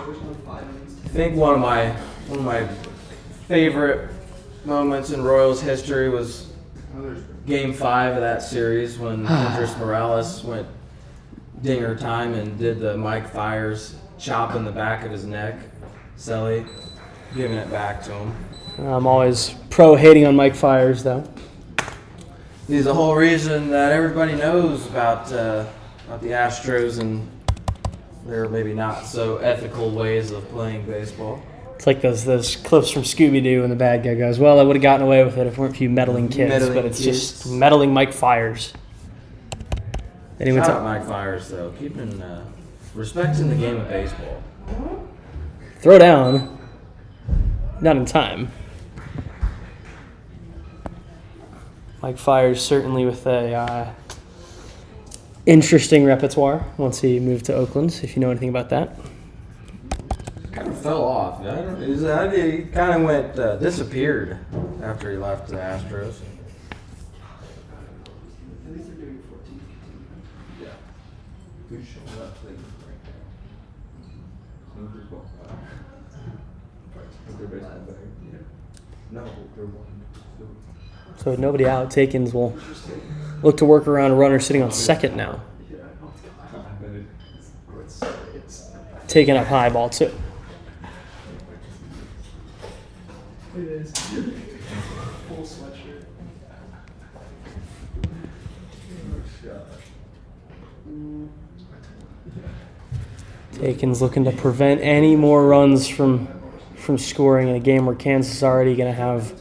I think one of my favorite moments in Royals history was Game 5 of that series when Andres Morales went dinger time and did the Mike Fiers chop in the back of his neck. Selly giving it back to him. I'm always pro hating on Mike Fiers, though. He's the whole reason that everybody knows about the Astros and their maybe not so ethical ways of playing baseball. It's like those clips from Scooby-Doo and the bad guy goes, well, I would have gotten away with it if it weren't for you meddling kids, but it's just meddling Mike Fiers. Shout out Mike Fiers, though. Keeping respecting the game of baseball. Throw down. Not in time. Mike Fiers certainly with a interesting repertoire once he moved to Oakland, if you know anything about that. Kind of fell off. He kind of went disappeared after he left the Astros. So with nobody out, Takins will look to work around a runner sitting on second now. Taking up high, ball 2. Full sweatshirt. Takins looking to prevent any more runs from scoring in a game where Kansas is already going to have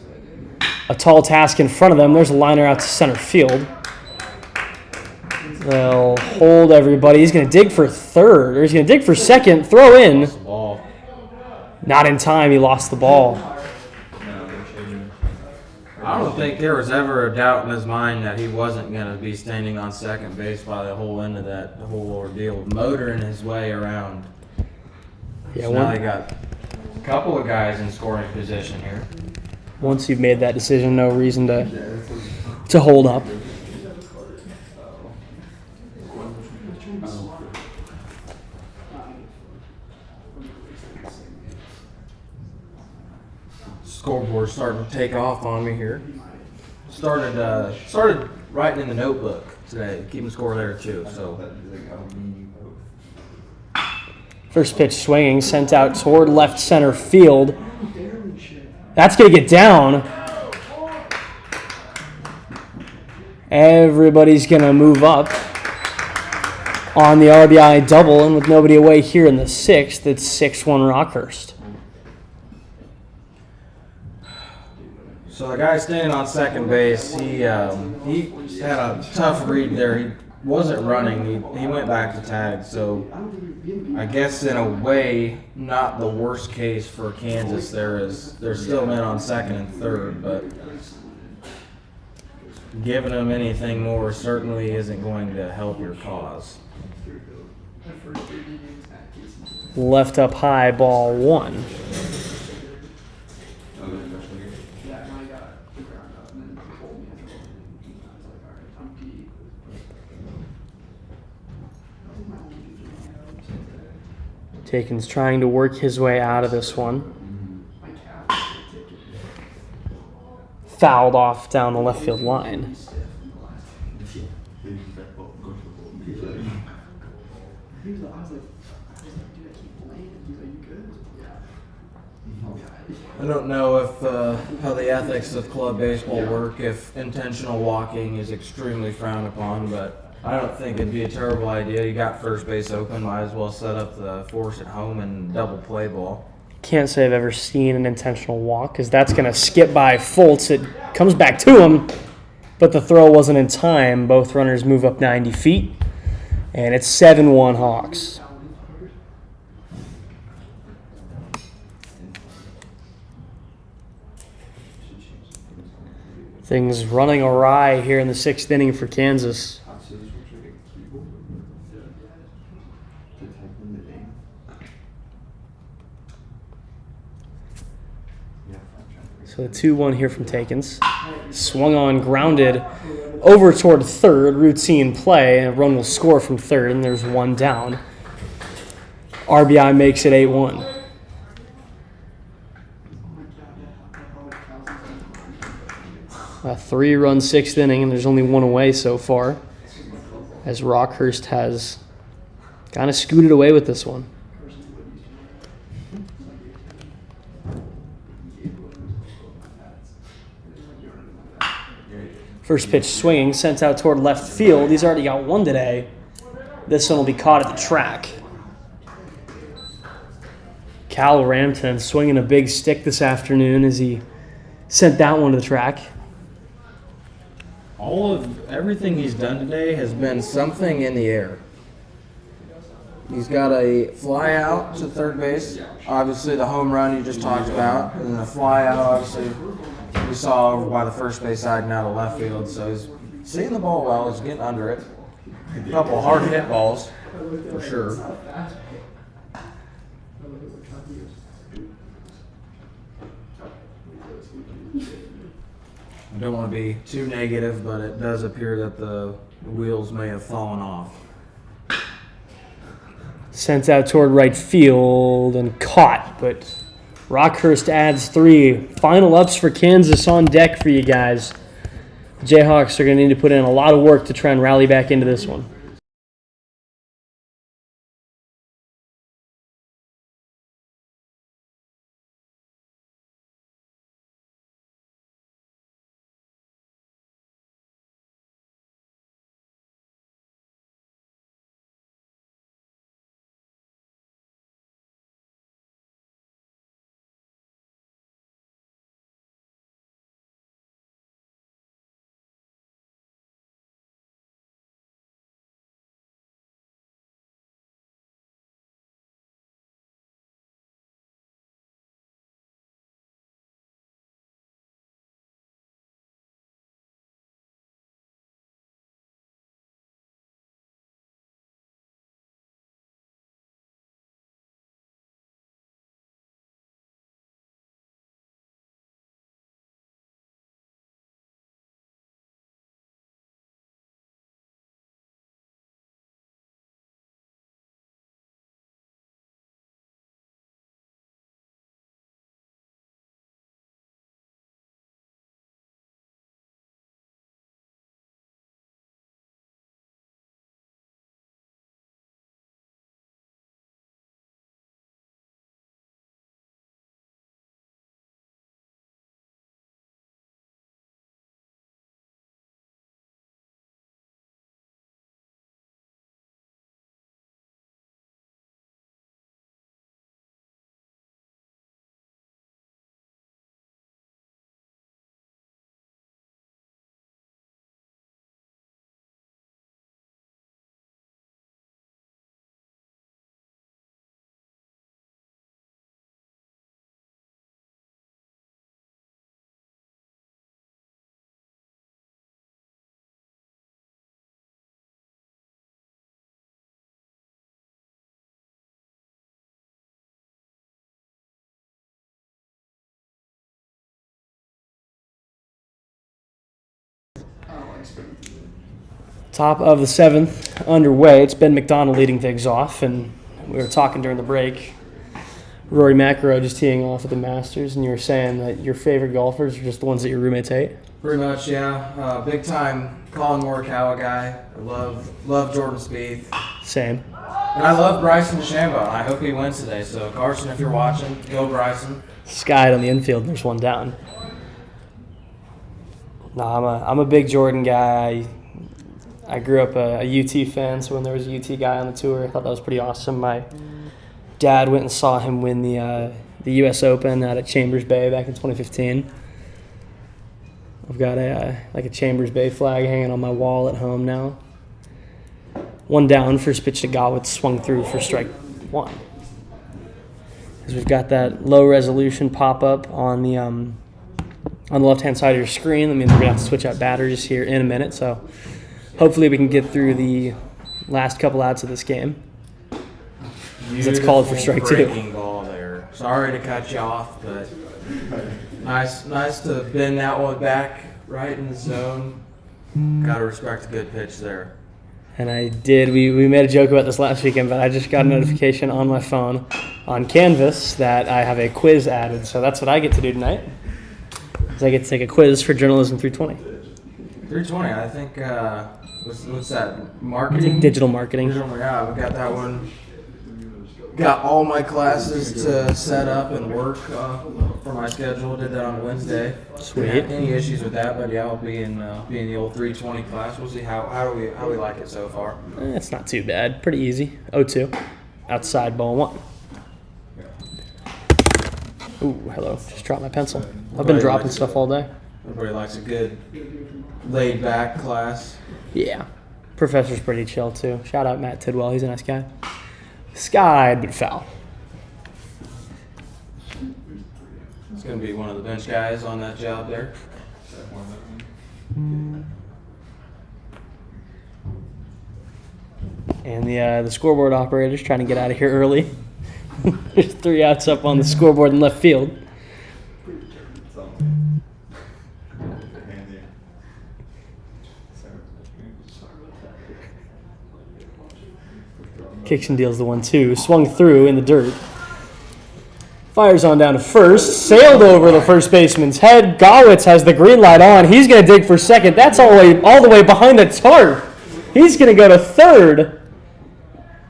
a tall task in front of them. There's a liner out to center field. They'll hold everybody. He's going to dig for third, or he's going to dig for second. Throw in. Not in time. He lost the ball. I don't think there was ever a doubt in his mind that he wasn't going to be standing on second base by the whole end of the whole ordeal, motoring his way around. Yeah, so now they got a couple of guys in scoring position here. Once you've made that decision, no reason to hold up. Scoreboard's starting to take off on me here. Started writing in the notebook today, keeping score there too. So First pitch swinging, sent out toward left center field. That's going to get down. Everybody's going to move up on the RBI double, and with nobody away here in the 6th, it's 6-1 Rockhurst. So the guy standing on second base, he had a tough read there. He wasn't running. He went back to tag. So I guess in a way, not the worst case for Kansas. There's still men on second and third, but giving them anything more certainly isn't going to help your cause. Left up high, ball 1. Takins trying to work his way out of this one. Fouled off down the left field line. I don't know if how the ethics of club baseball work, if intentional walking is extremely frowned upon, but I don't think it'd be a terrible idea. You got first base open, might as well set up the force at home and double play ball. Can't say I've ever seen an intentional walk because that's going to skip by Fultz. It comes back to him, but the throw wasn't in time. Both runners move up 90 feet, and it's 7-1 Hawks. Things running awry here in the 6th inning for Kansas. So the 2-1 here from Takens. Swung on, grounded over toward third. Routine play. A run will score from third, and there's one down. RBI makes it 8-1. A 3-run 6th inning, and there's only one away so far, as Rockhurst has kind of scooted away with this one. First pitch swinging, sent out toward left field. He's already got one today. This one will be caught at the track. Cal Rampton swinging a big stick this afternoon as he sent that one to the track. Everything he's done today has been something in the air. He's got a fly out to third base, obviously the home run you just talked about, and then a fly out, obviously, we saw over by the first base side and out of left field. So he's seeing the ball well, he's getting under it. A couple hard hit balls, for sure. I don't want to be too negative, but it does appear that the wheels may have fallen off. Sent out toward right field and caught, but Rockhurst adds 3. Final ups for Kansas on deck for you guys. The Jayhawks are going to need to put in a lot of work to try and rally back into this one. Top of the 7th underway. It's Ben McDonald leading things off, and we were talking during the break. Rory McIlroy just teeing off at the Masters, and you were saying that your favorite golfers are just the ones that your roommates hate? Pretty much, yeah. Big time Colin Morikawa guy. I love Jordan Spieth. Same. And I love Bryson DeChambeau. I hope he wins today. So, Carson, if you're watching, go Bryson. Skied on the infield, and there's one down. No, I'm a big Jordan guy. I grew up a UT fan, so when there was a UT guy on the tour, I thought that was pretty awesome. My dad went and saw him win the U.S. Open out at Chambers Bay back in 2015. I've got a Chambers Bay flag hanging on my wall at home now. 1 down, first pitch to Gawitz, swung through for strike 1. As we've got that low resolution pop up on the left-hand side of your screen. That means we're going to have to switch out batters here in a minute. So hopefully we can get through the last couple outs of this game. It's called for strike 2. Breaking ball there. Sorry to cut you off, but nice to bend that one back right in the zone. Got to respect a good pitch there. And I did. We made a joke about this last weekend, but I just got a notification on my phone on Canvas that I have a quiz added. So that's what I get to do tonight. I get to take a quiz for Journalism 320. 320, I think, what's that, marketing? Digital marketing. Yeah, we got that one. Got all my classes to set up and work for my schedule. Did that on Wednesday. Sweet. Didn't have any issues with that, but yeah, I'll be in the old 320 class. We'll see how we like it so far. It's not too bad. Pretty easy. 0-2. Outside ball 1. Ooh, hello. Just dropped my pencil. I've been dropping stuff all day. Everybody likes a good laid-back class. Yeah. Professor's pretty chill, too. Shout out Matt Tidwell. He's a nice guy. Skied, but foul. It's going to be one of the bench guys on that job there. And the scoreboard operator's trying to get out of here early. There's 3 outs up on the scoreboard in left field. Kicks and deals the 1-2. Swung through in the dirt. Fires on down to first. Sailed over the first baseman's head. Gawitz has the green light on. He's going to dig for second. That's all the way behind the tarp. He's going to go to third.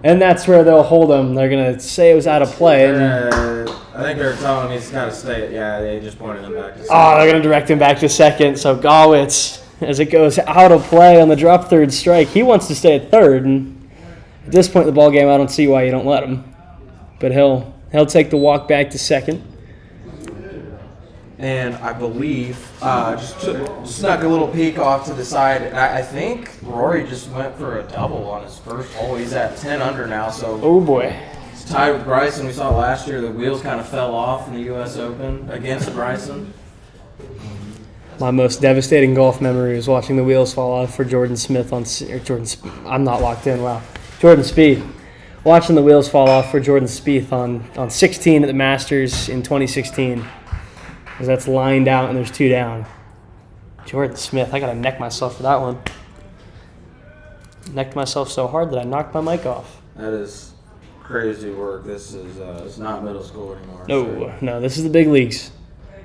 And that's where they'll hold him. They're going to say it was out of play. I think they're telling him he's got to stay. Yeah, they just pointed him back to second. Oh, they're going to direct him back to second. So Gawitz, as it goes out of play on the drop third strike, he wants to stay at third. And at this point in the ball game, I don't see why you don't let him. But he'll take the walk back to second. And I believe just snuck a little peek off to the side. And I think Rory just went for a double on his first hole. He's at 10 under now, so Oh, boy. he's tied with Bryson. We saw last year the wheels kind of fell off in the U.S. Open against Bryson. My most devastating golf memory was watching the wheels fall off for Jordan Smith I'm not locked in, wow. Jordan Spieth. Watching the wheels fall off for Jordan Spieth on 16 at the Masters in 2016. Because that's lined out and there's 2 down. Jordan Smith, I got to neck myself for that one. Necked myself so hard that I knocked my mic off. That is crazy work. This is it's not middle school anymore. No, this is the big leagues.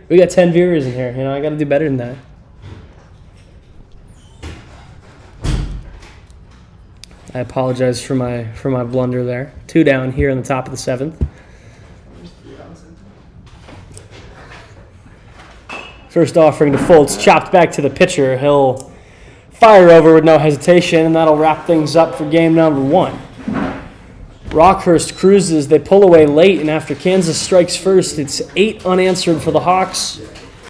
We got 10 viewers in here. I got to do better than that. I apologize for my blunder there. 2 down here on the top of the 7th. First offering to Fultz, chopped back to the pitcher. He'll fire over with no hesitation, and that'll wrap things up for game number 1. Rockhurst cruises. They pull away late, and after Kansas strikes first, it's 8 unanswered for the Hawks.